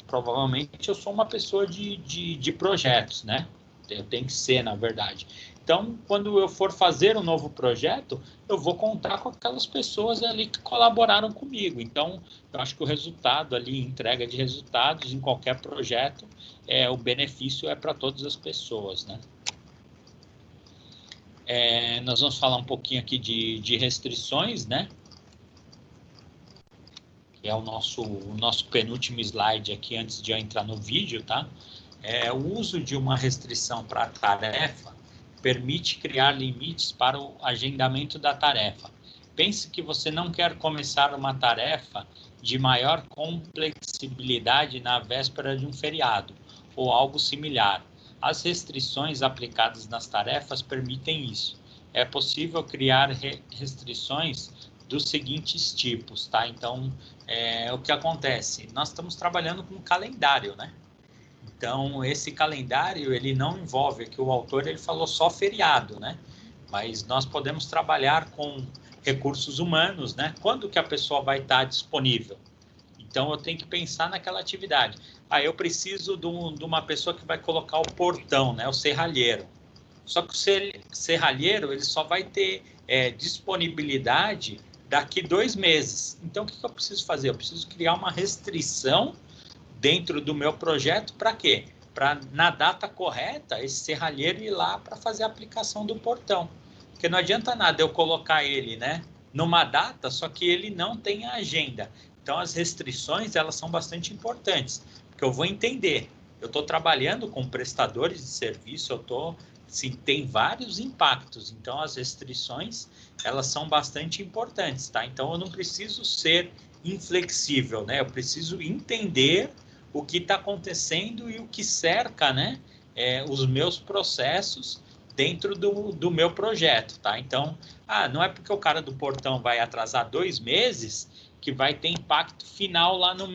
Provavelmente eu sou uma pessoa de projetos, né? Eu tenho que ser, na verdade. Então, quando eu for fazer um novo projeto, eu vou contar com aquelas pessoas ali que colaboraram comigo. Então, eu acho que o resultado ali, entrega de resultados em qualquer projeto, o benefício é para todas as pessoas, né? Nós vamos falar um pouquinho aqui de restrições, né? Que é o nosso penúltimo slide aqui antes de eu entrar no vídeo, tá? O uso de uma restrição para a tarefa permite criar limites para o agendamento da tarefa. Pense que você não quer começar uma tarefa de maior complexibilidade na véspera de um feriado, ou algo similar. As restrições aplicadas nas tarefas permitem isso. É possível criar restrições dos seguintes tipos, tá? Então, o que acontece? Nós estamos trabalhando com um calendário, né? Então, esse calendário, ele não envolve, que o autor ele falou só feriado, né? Mas nós podemos trabalhar com recursos humanos, né? Quando que a pessoa vai estar disponível? Então, eu tenho que pensar naquela atividade. Eu preciso de uma pessoa que vai colocar o portão, né? O serralheiro. Só que o serralheiro, ele só vai ter disponibilidade daqui 2 meses. Então, o que eu preciso fazer? Eu preciso criar uma restrição dentro do meu projeto, para quê? Para, na data correta, esse serralheiro ir lá para fazer a aplicação do portão. Porque não adianta nada eu colocar ele, né, numa data, só que ele não tem a agenda. Então, as restrições, elas são bastante importantes, porque eu vou entender. Eu estou trabalhando com prestadores de serviço, sim, tem vários impactos. Então, as restrições, elas são bastante importantes, tá? Então, eu não preciso ser inflexível, né? Eu preciso entender o que está acontecendo e o que cerca, né, os meus processos dentro do meu projeto, tá? Então, não é porque o cara do portão vai atrasar 2 meses que vai ter impacto final lá no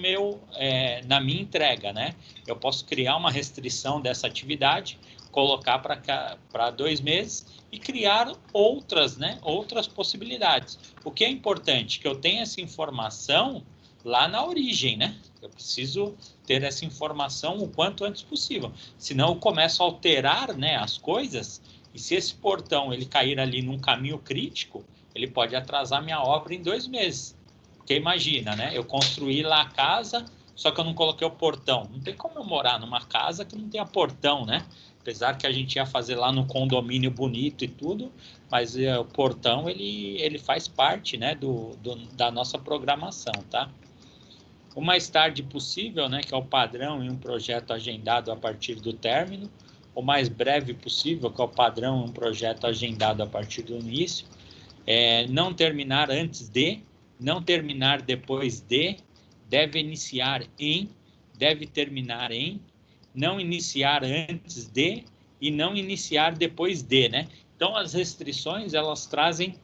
na minha entrega, né? Eu posso criar uma restrição dessa atividade, colocar para 2 meses e criar outras, né? Outras possibilidades. O que é importante, que eu tenha essa informação lá na origem, né? Eu preciso ter essa informação o quanto antes possível. Senão eu começo a alterar, né, as coisas, e se esse portão ele cair ali num caminho crítico, ele pode atrasar minha obra em 2 meses. Porque imagina, né? Eu construí lá a casa, só que eu não coloquei o portão. Não tem como eu morar numa casa que não tenha portão, né? Apesar que a gente ia fazer lá no condomínio bonito e tudo, mas o portão ele faz parte, né, da nossa programação, tá? O mais tarde possível, né, que é o padrão em um projeto agendado a partir do término. O mais breve possível, que é o padrão em um projeto agendado a partir do início. Não terminar antes de, não terminar depois de, deve iniciar em, deve terminar em, não iniciar antes de e não iniciar depois de, né? Então, as restrições, elas trazem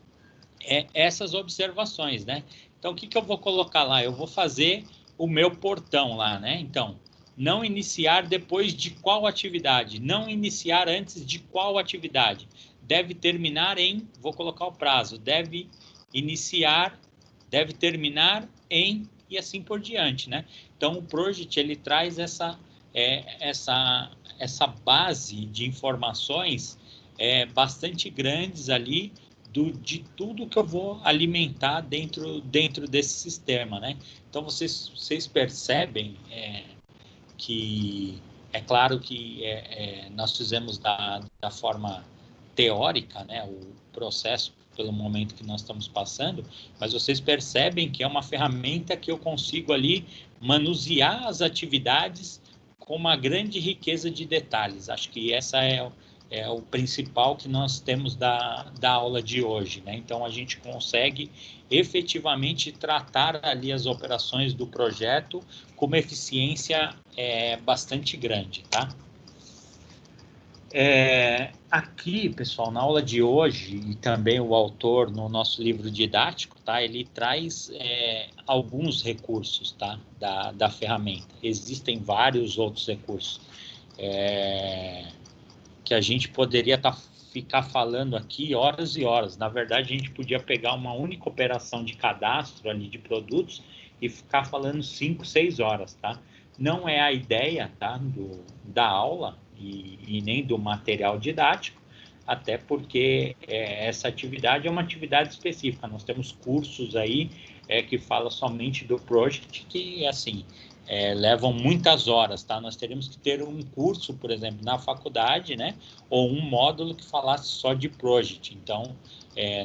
essas observações, né? Então, o que eu vou colocar lá? Eu vou fazer o meu portão lá, né? Então, não iniciar depois de qual atividade? Não iniciar antes de qual atividade? Deve terminar em, vou colocar o prazo, deve iniciar, deve terminar em, e assim por diante, né? Então, o Project, ele traz essa base de informações bastante grandes ali, de tudo que eu vou alimentar dentro desse sistema, né? Então, vocês percebem que, é claro que nós fizemos da forma teórica, né, o processo pelo momento que nós estamos passando, mas vocês percebem que é uma ferramenta que eu consigo ali manusear as atividades com uma grande riqueza de detalhes. Acho que essa é o principal que nós temos da aula de hoje, né? Então, a gente consegue efetivamente tratar ali as operações do projeto com uma eficiência bastante grande, tá? Aqui, pessoal, na aula de hoje, e também o autor no nosso livro didático, tá? Ele traz alguns recursos, tá? Da ferramenta. Existem vários outros recursos que a gente poderia ficar falando aqui horas e horas. Na verdade, a gente podia pegar uma única operação de cadastro ali de produtos e ficar falando 5, 6 horas, tá? Não é a ideia, tá? Da aula e nem do material didático, até porque essa atividade é uma atividade específica. Nós temos cursos aí que falam somente do Project, que, assim, levam muitas horas, tá? Nós teríamos que ter um curso, por exemplo, na faculdade, né? Ou um módulo que falasse só de Project. Então,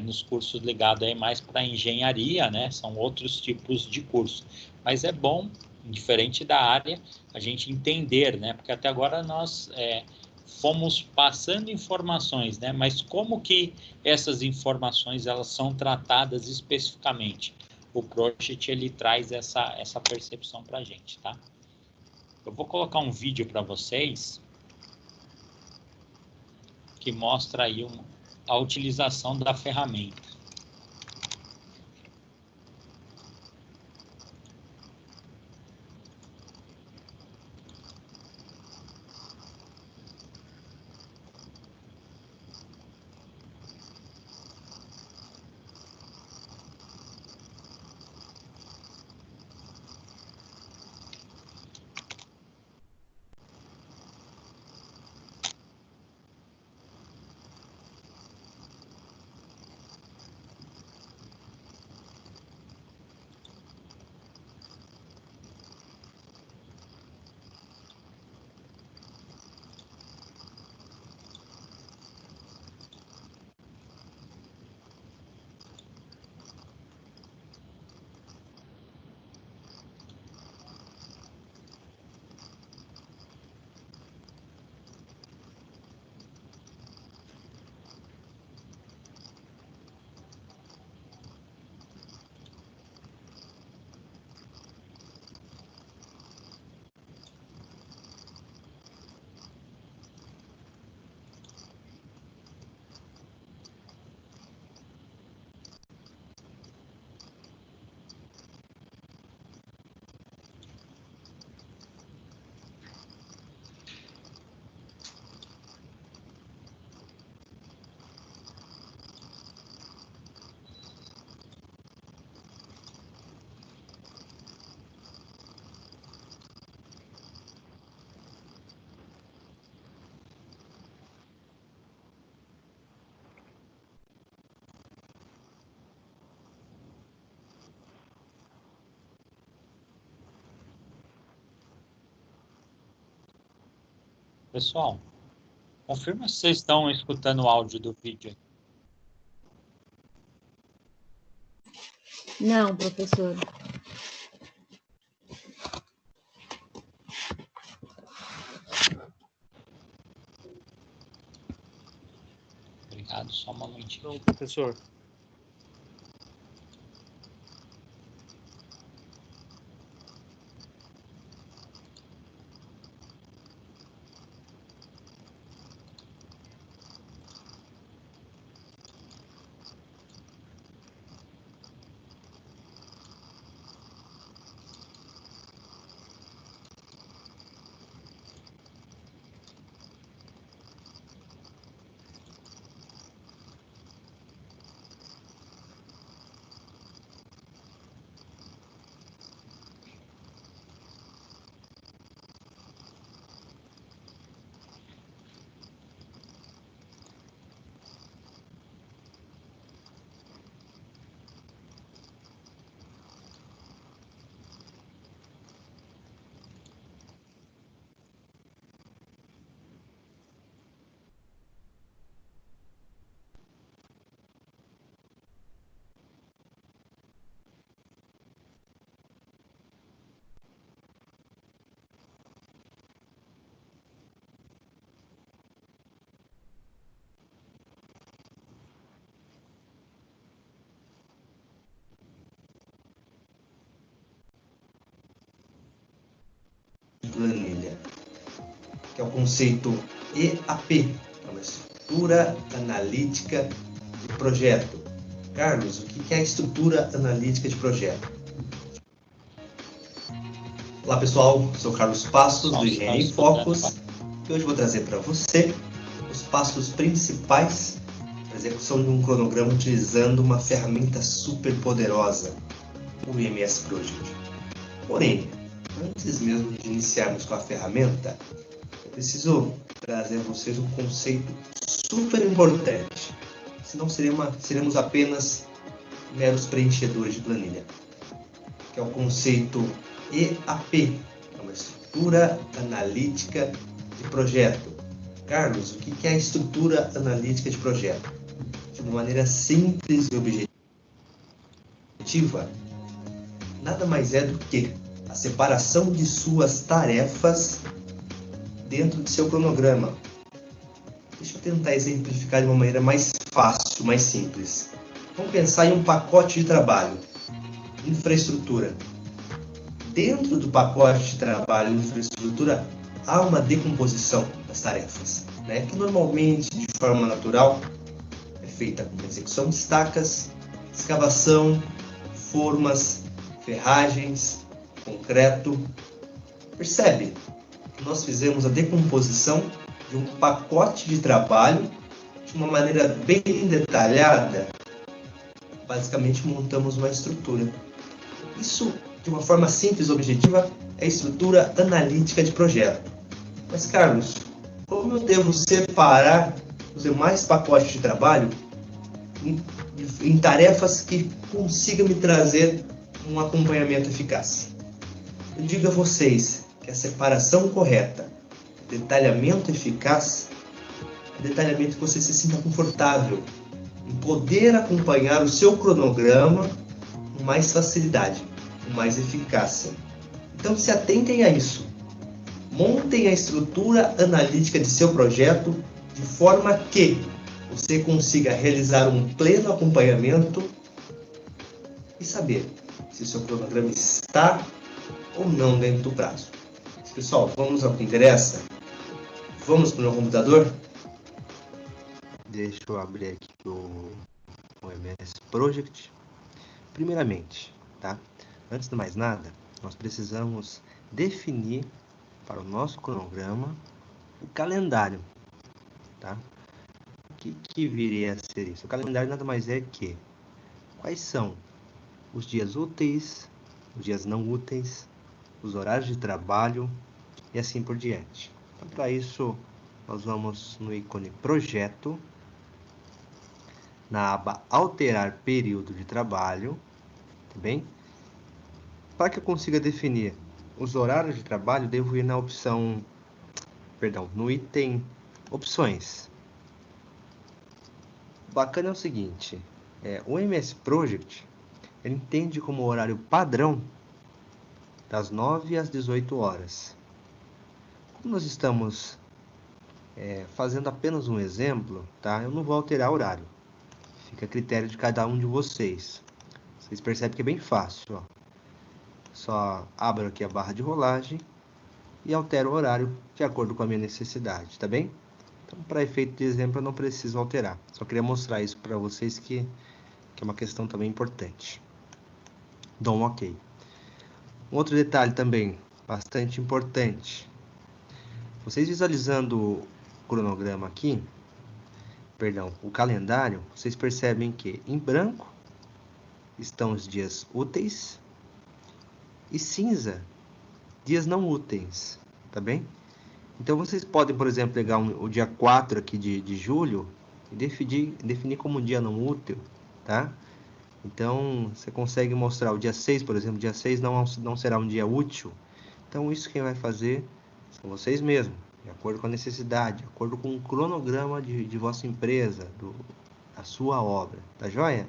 nos cursos ligados aí mais para engenharia, né? São outros tipos de curso. Mas é bom, diferente da área, a gente entender, né? Porque até agora nós fomos passando informações, né? Mas como que essas informações elas são tratadas especificamente? O Project ele traz essa percepção para a gente, tá? Eu vou colocar um vídeo para vocês que mostra aí a utilização da ferramenta. Pessoal, confirma se vocês estão escutando o áudio do vídeo. Não, professor. Obrigado, só um momentinho. Não, professor. Planilha, que é o conceito EAP, é uma estrutura analítica de projeto. Carlos, o que é a estrutura analítica de projeto? Olá pessoal, sou Carlos Passos do Engenharia em Focus e hoje vou trazer para você os passos principais para a execução de um cronograma utilizando uma ferramenta super poderosa, o MS Project. Porém, antes mesmo de iniciarmos com a ferramenta, eu preciso trazer a vocês um conceito super importante. Senão seremos apenas meros preenchedores de planilha. Que é o conceito EAP, é uma estrutura analítica de projeto. Carlos, o que é a estrutura analítica de projeto? De uma maneira simples e objetiva, nada mais é do que a separação de suas tarefas dentro de seu cronograma. Deixa eu tentar exemplificar de uma maneira mais fácil, mais simples. Vamos pensar em um pacote de trabalho, infraestrutura. Dentro do pacote de trabalho, infraestrutura, há uma decomposição das tarefas, né? Que normalmente, de forma natural, é feita com execução de estacas, escavação, formas, ferragens, concreto. Percebe que nós fizemos a decomposição de um pacote de trabalho de uma maneira bem detalhada. Basicamente, montamos uma estrutura. Isso, de uma forma simples e objetiva, é a estrutura analítica de projeto. Mas, Carlos, como eu devo separar os demais pacotes de trabalho em tarefas que consigam me trazer um acompanhamento eficaz? Eu digo a vocês que a separação correta, detalhamento eficaz, é detalhamento que você se sinta confortável em poder acompanhar o seu cronograma com mais facilidade, com mais eficácia. Então se atentem a isso. Montem a estrutura analítica de seu projeto de forma que você consiga realizar um pleno acompanhamento e saber se o seu cronograma está ou não dentro do prazo. Pessoal, vamos ao que interessa? Vamos para o meu computador? Deixa eu abrir aqui o MS Project. Primeiramente, tá? Antes de mais nada, nós precisamos definir para o nosso cronograma o calendário, tá? O que viria a ser isso? O calendário nada mais é que quais são os dias úteis, os dias não úteis, os horários de trabalho e assim por diante. Então, para isso, nós vamos no ícone Projeto, na aba Alterar Período de Trabalho, tá bem? Para que eu consiga definir os horários de trabalho, devo ir na opção, no item Opções. O bacana é o seguinte, o MS Project, ele entende como horário padrão das 9 às 18 horas. Como nós estamos fazendo apenas um exemplo, tá? Eu não vou alterar o horário. Fica a critério de cada um de vocês. Vocês percebem que é bem fácil, ó. Só abro aqui a barra de rolagem e altero o horário de acordo com a minha necessidade, tá bem? Então, para efeito de exemplo, eu não preciso alterar. Só queria mostrar isso para vocês que é uma questão também importante. Dou um OK. Um outro detalhe também, bastante importante. Vocês visualizando o cronograma aqui, o calendário, vocês percebem que em branco estão os dias úteis e cinza, dias não úteis, tá bem? Então vocês podem, por exemplo, pegar o dia 4 aqui de julho e definir como um dia não útil, tá? Então você consegue mostrar o dia 6, por exemplo, dia 6 não será um dia útil. Então isso quem vai fazer são vocês mesmos, de acordo com a necessidade, de acordo com o cronograma de vossa empresa, da sua obra, tá joia?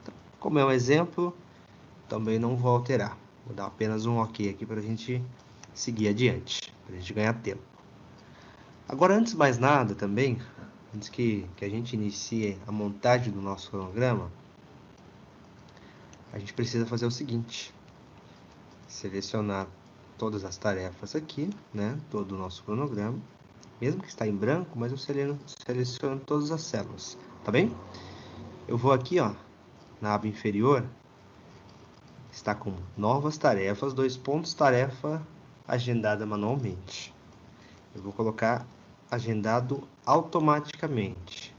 Então, como é um exemplo, também não vou alterar. Vou dar apenas um OK aqui para a gente seguir adiante, para a gente ganhar tempo. Agora, antes de mais nada também, antes que a gente inicie a montagem do nosso cronograma, a gente precisa fazer o seguinte: selecionar todas as tarefas aqui, né? Todo o nosso cronograma, mesmo que está em branco, mas eu seleciono todas as células, tá bem? Eu vou aqui, ó, na aba inferior, está com novas tarefas, tarefa agendada manualmente. Eu vou colocar agendado automaticamente.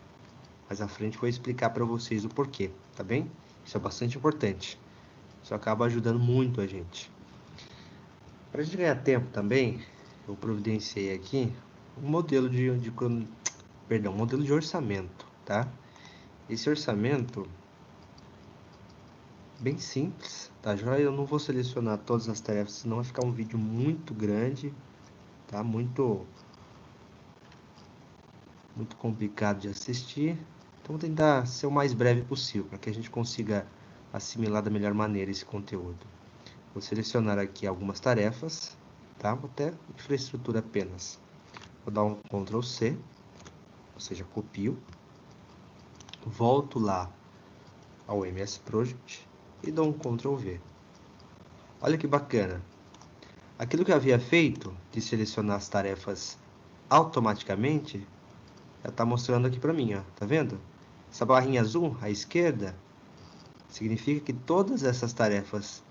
Mais à frente vou explicar para vocês o porquê, tá bem? Isso é bastante importante. Isso acaba ajudando muito a gente. Para a gente ganhar tempo também, eu providenciei aqui um modelo perdão, modelo de orçamento, tá? Esse orçamento, bem simples, tá joia? Eu não vou selecionar todas as tarefas, senão vai ficar um vídeo muito grande, tá? Muito complicado de assistir. Então, vou tentar ser o mais breve possível, para que a gente consiga assimilar da melhor maneira esse conteúdo. Vou selecionar aqui algumas tarefas, tá? Vou até infraestrutura apenas. Vou dar um Ctrl C, ou seja, copio. Volto lá ao MS Project e dou um Ctrl V. Olha que bacana. Aquilo que eu havia feito de selecionar as tarefas automaticamente, já está mostrando aqui para mim, ó. Tá vendo? Essa barrinha azul à esquerda significa que todas essas tarefas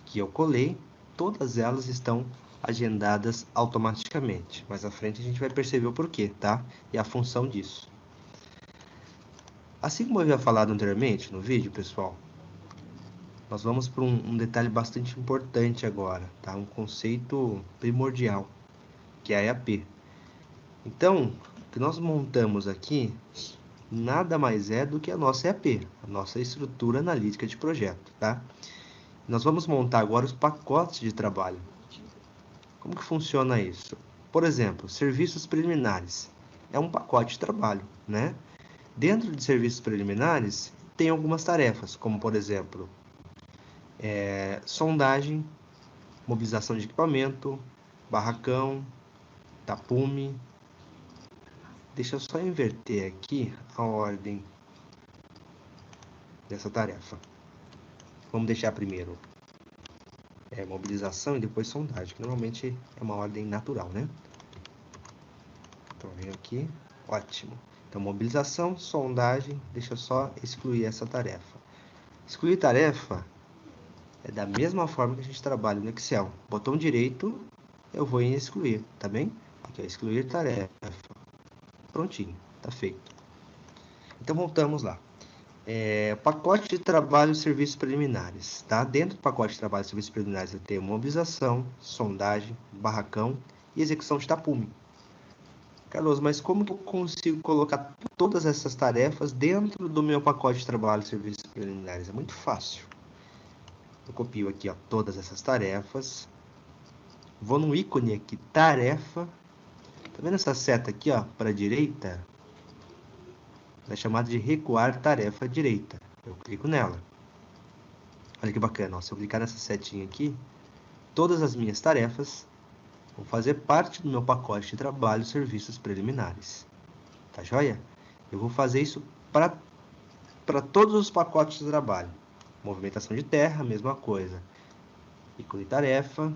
que eu colei, todas elas estão agendadas automaticamente. Mais à frente a gente vai perceber o porquê, tá? E a função disso. Assim como eu havia falado anteriormente no vídeo, pessoal, nós vamos para um detalhe bastante importante agora, tá? Um conceito primordial, que é a EAP. Então, o que nós montamos aqui nada mais é do que a nossa EAP, a nossa estrutura analítica de projeto, tá? Nós vamos montar agora os pacotes de trabalho. Como que funciona isso? Por exemplo, serviços preliminares. É um pacote de trabalho, né? Dentro de serviços preliminares, tem algumas tarefas, como por exemplo, sondagem, mobilização de equipamento, barracão, tapume. Deixa eu só inverter aqui a ordem dessa tarefa. Vamos deixar primeiro mobilização e depois sondagem, que normalmente é uma ordem natural, né? Então, venho aqui, ótimo. Então, mobilização, sondagem, deixa eu só excluir essa tarefa. Excluir tarefa é da mesma forma que a gente trabalha no Excel. Botão direito, eu vou em excluir, tá bem? Aqui, ó, excluir tarefa. Prontinho, tá feito. Então, voltamos lá. Pacote de trabalho e serviços preliminares, tá? Dentro do pacote de trabalho e serviços preliminares, eu tenho mobilização, sondagem, barracão e execução de tapume. Carlos, mas como que eu consigo colocar todas essas tarefas dentro do meu pacote de trabalho e serviços preliminares? É muito fácil. Eu copio aqui, ó, todas essas tarefas. Vou no ícone aqui, tarefa. Tá vendo essa seta aqui, ó, para a direita? É chamada de recuar tarefa direita. Eu clico nela. Olha que bacana, ó. Se eu clicar nessa setinha aqui, todas as minhas tarefas vão fazer parte do meu pacote de trabalho e serviços preliminares. Tá joia? Eu vou fazer isso para todos os pacotes de trabalho. Movimentação de terra, mesma coisa. Ícone tarefa,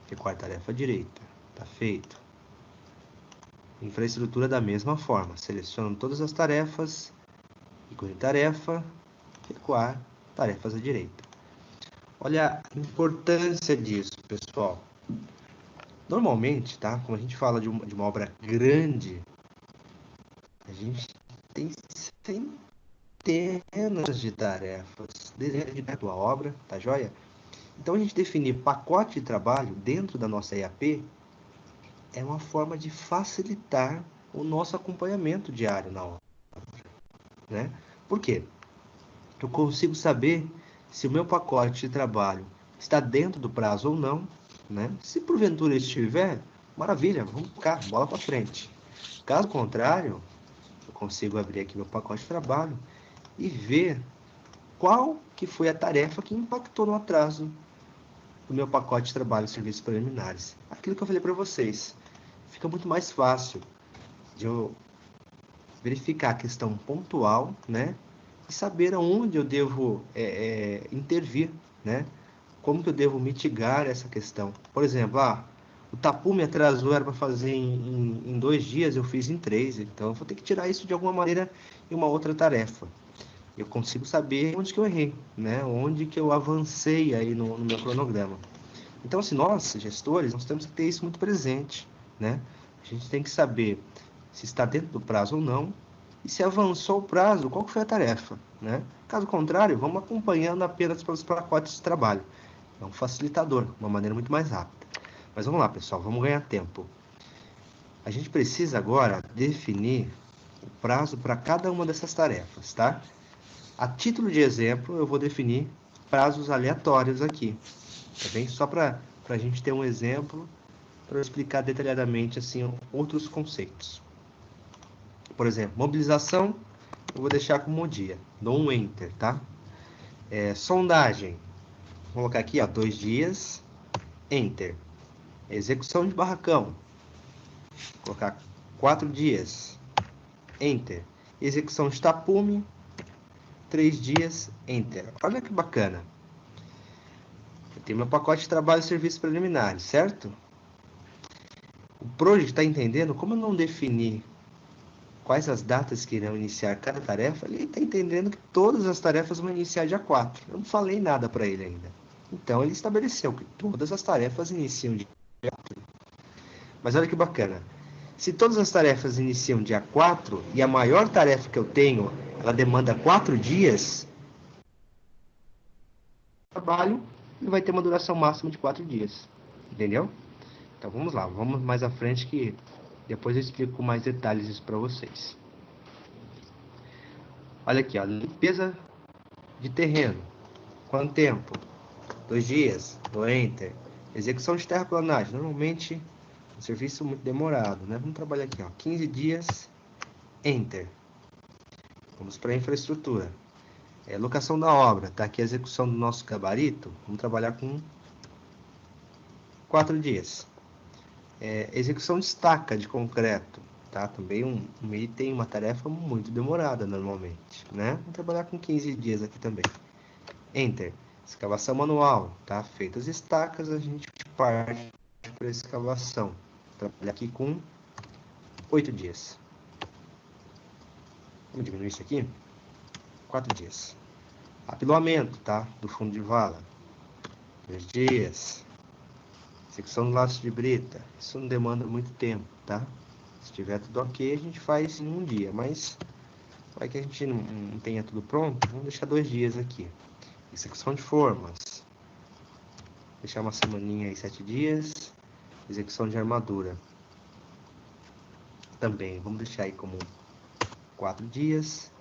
recuar tarefa direita. Tá feito. Infraestrutura da mesma forma. Seleciono todas as tarefas, ícone tarefa, recuar tarefas à direita. Olha a importância disso, pessoal. Normalmente, tá? Quando a gente fala de uma obra grande, a gente tem centenas de tarefas dentro da obra, tá joia? Então, a gente definir pacote de trabalho dentro da nossa EAP é uma forma de facilitar o nosso acompanhamento diário na obra, né? Por quê? Eu consigo saber se o meu pacote de trabalho está dentro do prazo ou não, né? Se porventura estiver, maravilha, vamos cá, bola para frente. Caso contrário, eu consigo abrir aqui meu pacote de trabalho e ver qual que foi a tarefa que impactou no atraso do meu pacote de trabalho e serviços preliminares. Aquilo que eu falei para vocês. Fica muito mais fácil de eu verificar a questão pontual, né? E saber aonde eu devo intervir, né? Como que eu devo mitigar essa questão. Por exemplo, o tapume atrasou, era para fazer em 2 dias, eu fiz em 3. Então, eu vou ter que tirar isso de alguma maneira em uma outra tarefa. Eu consigo saber onde que eu errei, né? Onde que eu avancei aí no meu cronograma. Então, assim, nós, gestores, nós temos que ter isso muito presente, né? A gente tem que saber se está dentro do prazo ou não, e se avançou o prazo, qual foi a tarefa, né? Caso contrário, vamos acompanhando apenas pelos pacotes de trabalho. É um facilitador, uma maneira muito mais rápida. Mas vamos lá, pessoal, vamos ganhar tempo. A gente precisa agora definir o prazo para cada uma dessas tarefas, tá? A título de exemplo, eu vou definir prazos aleatórios aqui, tá bem? Só para a gente ter um exemplo, para eu explicar detalhadamente assim outros conceitos. Por exemplo, mobilização, eu vou deixar como dia, dou um Enter, tá? Sondagem, vou colocar aqui, ó, 2 dias, Enter. Execução de barracão, vou colocar 4 dias, Enter. Execução de tapume, 3 dias, Enter. Olha que bacana. Eu tenho meu pacote de trabalho e serviços preliminares, certo? O Project está entendendo como eu não definir quais as datas que irão iniciar cada tarefa. Ele está entendendo que todas as tarefas vão iniciar dia 4. Eu não falei nada para ele ainda. Então, ele estabeleceu que todas as tarefas iniciam dia 4. Mas olha que bacana. Se todas as tarefas iniciam dia 4 e a maior tarefa que eu tenho, ela demanda 4 dias, o trabalho ele vai ter uma duração máxima de 4 dias. Entendeu? Então, vamos lá. Vamos mais à frente que depois eu explico com mais detalhes isso para vocês. Olha aqui, ó, limpeza de terreno. Quanto tempo? 2 dias. Dou Enter. Execução de terraplanagem. Normalmente, um serviço muito demorado, né? Vamos trabalhar aqui, ó, 15 dias. Enter. Vamos para a infraestrutura. Locação da obra. Tá aqui a execução do nosso gabarito. Vamos trabalhar com 4 dias. Execução de estaca de concreto. Tá? Também um item, uma tarefa muito demorada normalmente, né? Vamos trabalhar com 15 dias aqui também. Enter. Escavação manual, tá? Feitas estacas, a gente parte para a escavação. Vou trabalhar aqui com 8 dias. Vamos diminuir isso aqui? 4 dias. Apilamento, tá? Do fundo de vala. 2 dias. Secção do laço de brita. Isso não demanda muito tempo, tá? Se tiver tudo ok, a gente faz em um dia, mas vai que a gente não tenha tudo pronto, vamos deixar 2 dias aqui. Execução de formas. Deixar uma semaninha aí, 7 dias. Execução de armadura. Também, vamos deixar aí como 4 dias.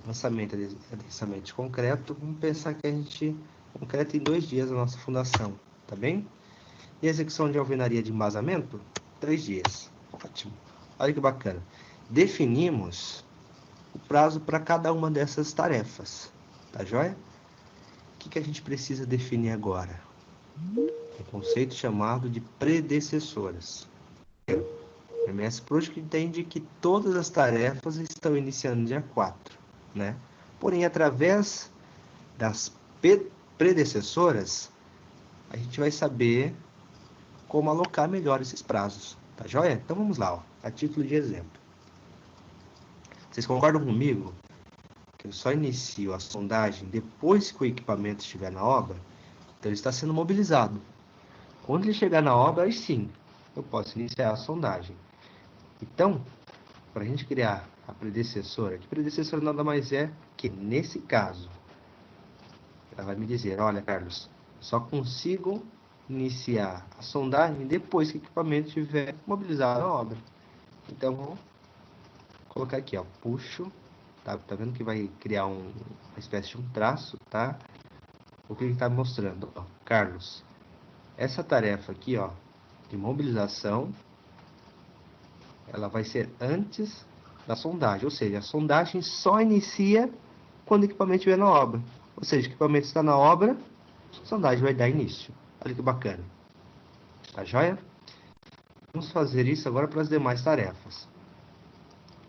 Lançamento de adensamento de concreto. Vamos pensar que a gente concreta em 2 dias a nossa fundação, tá bem? E execução de alvenaria de embasamento, 3 dias. Ótimo. Olha que bacana. Definimos o prazo para cada uma dessas tarefas. Tá joia? O que a gente precisa definir agora? Um conceito chamado de predecessoras. O MS Project entende que todas as tarefas estão iniciando dia 4, né? Porém, através das predecessoras, a gente vai saber como alocar melhor esses prazos. Tá joia? Então vamos lá, ó, a título de exemplo. Vocês concordam comigo que eu só inicio a sondagem depois que o equipamento estiver na obra? Então ele está sendo mobilizado. Quando ele chegar na obra, aí sim, eu posso iniciar a sondagem. Então, para a gente criar a predecessora, que predecessora nada mais é que, nesse caso, ela vai me dizer, olha, Carlos, só consigo iniciar a sondagem depois que o equipamento estiver mobilizado na obra. Então, vou colocar aqui, ó, puxo, tá vendo que vai criar uma espécie de um traço, tá? O que ele está mostrando? Ó, Carlos, essa tarefa aqui, ó, de mobilização, ela vai ser antes da sondagem, ou seja, a sondagem só inicia quando o equipamento estiver na obra. Ou seja, o equipamento está na obra, a sondagem vai dar início. Olha que bacana. Tá joia? Vamos fazer isso agora para as demais tarefas.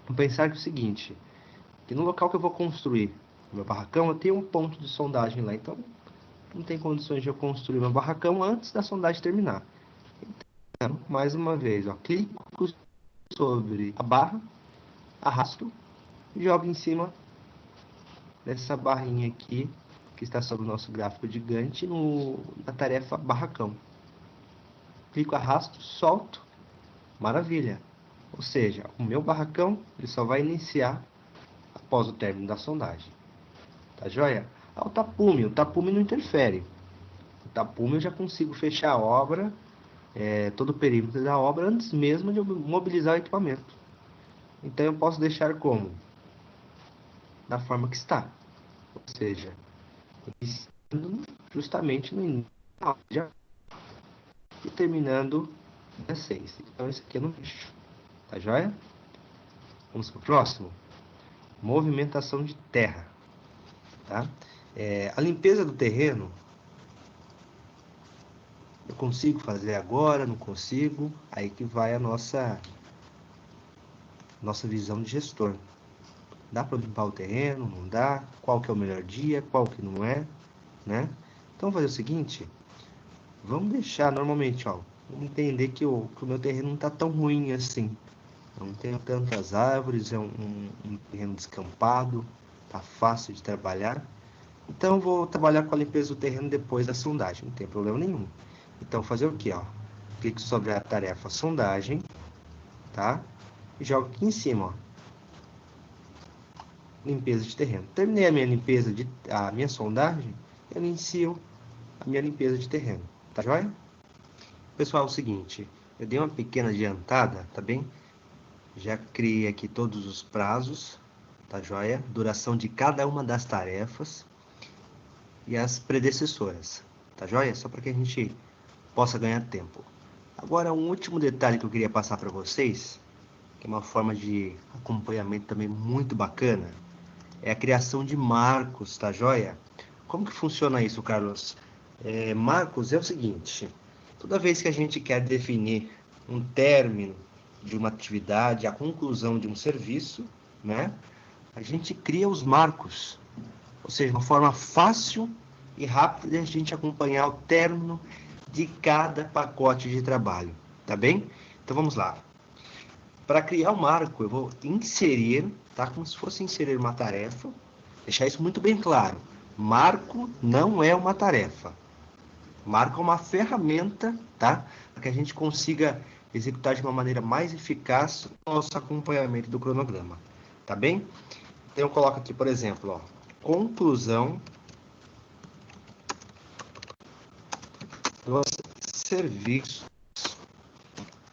Vamos pensar que é o seguinte, que no local que eu vou construir o meu barracão, eu tenho um ponto de sondagem lá, então não tem condições de eu construir meu barracão antes da sondagem terminar. Então, mais uma vez, ó, clico sobre a barra, arrasto e jogo em cima dessa barrinha aqui, que está sobre o nosso gráfico gigante, na tarefa barracão. Clico, arrasto, solto, maravilha. Ou seja, o meu barracão ele só vai iniciar após o término da sondagem. Tá joia? O tapume não interfere. O tapume eu já consigo fechar a obra todo o perímetro da obra antes mesmo de eu mobilizar o equipamento. Então eu posso deixar como? Da forma que está. Ou seja, iniciando justamente no início e terminando dia 6. Então esse aqui eu não mexo. Tá joia? Vamos para o próximo. Movimentação de terra. Tá? A limpeza do terreno eu consigo fazer agora, não consigo. Aí que vai a nossa visão de gestor. Dá para limpar o terreno? Não dá? Qual que é o melhor dia? Qual que não é? Né? Então vamos fazer o seguinte. Vamos deixar normalmente, ó. Vamos entender que o meu terreno não está tão ruim assim. Não tenho tantas árvores, é um terreno descampado, tá fácil de trabalhar. Então vou trabalhar com a limpeza do terreno depois da sondagem, não tem problema nenhum. Então fazer o que, ó? Clique sobre a tarefa sondagem, tá? E jogo aqui em cima, ó. Limpeza de terreno. Terminei a minha sondagem, eu inicio a minha limpeza de terreno, tá joia? Pessoal, é o seguinte, eu dei uma pequena adiantada, tá bem? Já criei aqui todos os prazos, tá joia? Duração de cada uma das tarefas e as predecessoras, tá joia? Só para que a gente possa ganhar tempo. Agora, um último detalhe que eu queria passar para vocês, que é uma forma de acompanhamento também muito bacana, é a criação de marcos, tá joia? Como que funciona isso, Carlos? Marcos é o seguinte, toda vez que a gente quer definir um término de uma atividade, a conclusão de um serviço, né? A gente cria os marcos, ou seja, uma forma fácil e rápida de a gente acompanhar o término de cada pacote de trabalho, tá bem? Então vamos lá. Para criar o marco, eu vou inserir, tá? Como se fosse inserir uma tarefa. Deixar isso muito bem claro. Marco não é uma tarefa. Marco é uma ferramenta, tá? Para que a gente consiga executar de uma maneira mais eficaz o nosso acompanhamento do cronograma, tá bem? Então eu coloco aqui, por exemplo, ó, conclusão dos serviços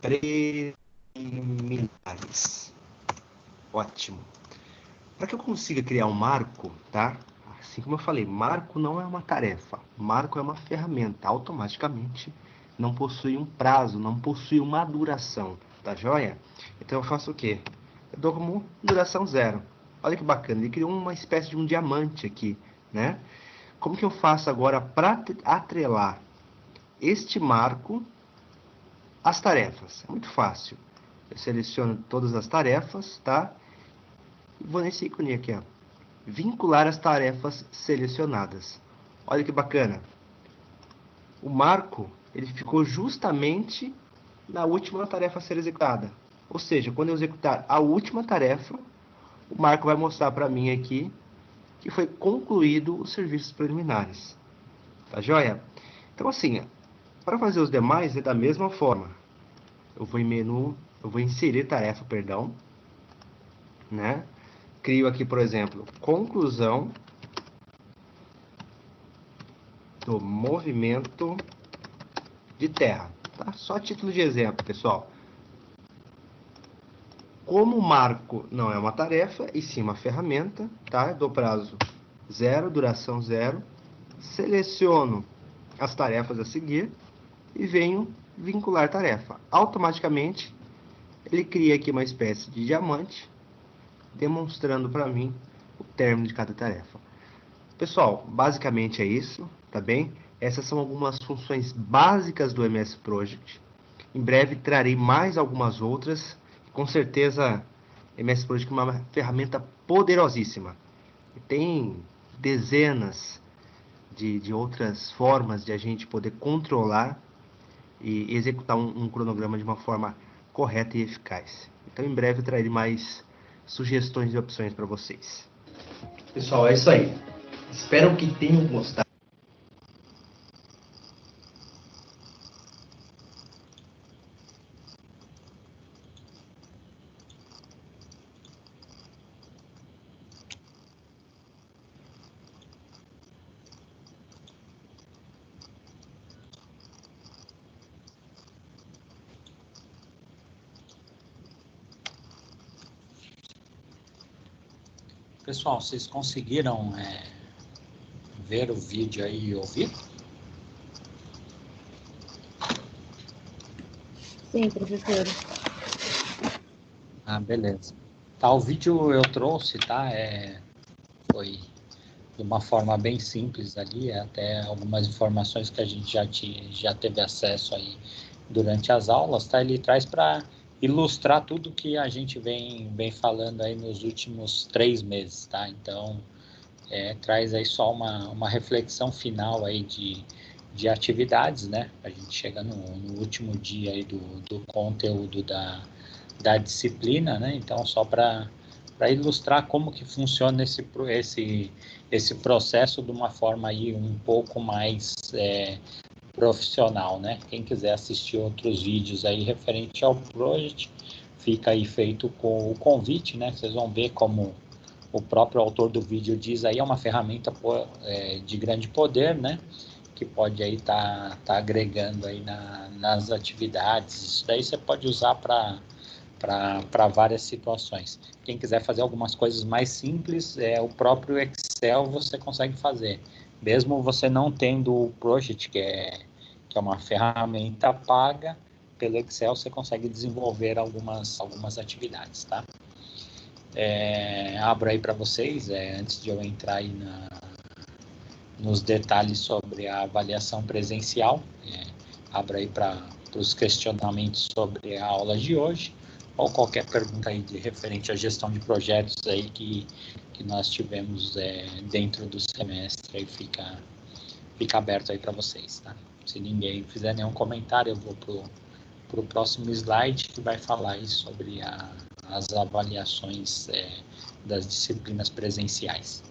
preliminares. Ótimo. Para que eu consiga criar um marco, tá? Assim como eu falei, marco não é uma tarefa, marco é uma ferramenta, automaticamente não possui um prazo, não possui uma duração, tá joia? Então eu faço o quê? Eu dou como duração 0. Olha que bacana, ele criou uma espécie de um diamante aqui, né? Como que eu faço agora para atrelar este marco às tarefas? É muito fácil. Eu seleciono todas as tarefas, tá? E vou nesse ícone aqui, ó. Vincular as tarefas selecionadas. Olha que bacana. O marco ele ficou justamente na última tarefa a ser executada. Ou seja, quando eu executar a última tarefa, o marco vai mostrar para mim aqui que foi concluído os serviços preliminares. Tá joia? Então assim, para fazer os demais é da mesma forma. Eu vou em menu, eu vou inserir tarefa, perdão, né? Crio aqui, por exemplo, conclusão do movimento de terra. Tá? Só a título de exemplo, pessoal. Como o marco não é uma tarefa, e sim uma ferramenta, tá? Dou prazo 0, duração 0. Seleciono as tarefas a seguir e venho vincular tarefa. Automaticamente, ele cria aqui uma espécie de diamante, demonstrando para mim o término de cada tarefa. Pessoal, basicamente é isso, tá bem? Essas são algumas funções básicas do MS Project. Em breve trarei mais algumas outras. Com certeza, MS Project é uma ferramenta poderosíssima. Tem dezenas de outras formas de a gente poder controlar e executar um cronograma de uma forma correta e eficaz. Então, em breve, eu trarei mais sugestões e opções para vocês. Pessoal, é isso aí. Espero que tenham gostado. Pessoal, vocês conseguiram ver o vídeo aí e ouvir? Sim, professor. Ah, beleza. Tá, o vídeo eu trouxe, tá? Foi de uma forma bem simples ali, até algumas informações que a gente já teve acesso aí durante as aulas, tá? Ele traz para ilustrar tudo que a gente vem falando aí nos últimos 3 meses, tá? Então, traz aí só uma reflexão final aí de atividades, né? A gente chega no último dia aí do conteúdo da disciplina, né? Então, só para ilustrar como que funciona esse processo de uma forma aí um pouco mais profissional, né? Quem quiser assistir outros vídeos aí referente ao Project, fica aí feito com o convite, né? Vocês vão ver como o próprio autor do vídeo diz aí, é uma ferramenta de grande poder, né? Que pode aí tá agregando aí nas atividades. Isso daí você pode usar para várias situações. Quem quiser fazer algumas coisas mais simples, o próprio Excel você consegue fazer. Mesmo você não tendo o Project, que é uma ferramenta paga, pelo Excel você consegue desenvolver algumas atividades, tá? Abro aí para vocês, antes de eu entrar aí nos detalhes sobre a avaliação presencial, abro aí para os questionamentos sobre a aula de hoje, ou qualquer pergunta aí referente à gestão de projetos aí que nós tivemos dentro do semestre, aí fica aberto aí para vocês, tá? Se ninguém fizer nenhum comentário, eu vou pro próximo slide, que vai falar aí sobre as avaliações das disciplinas presenciais.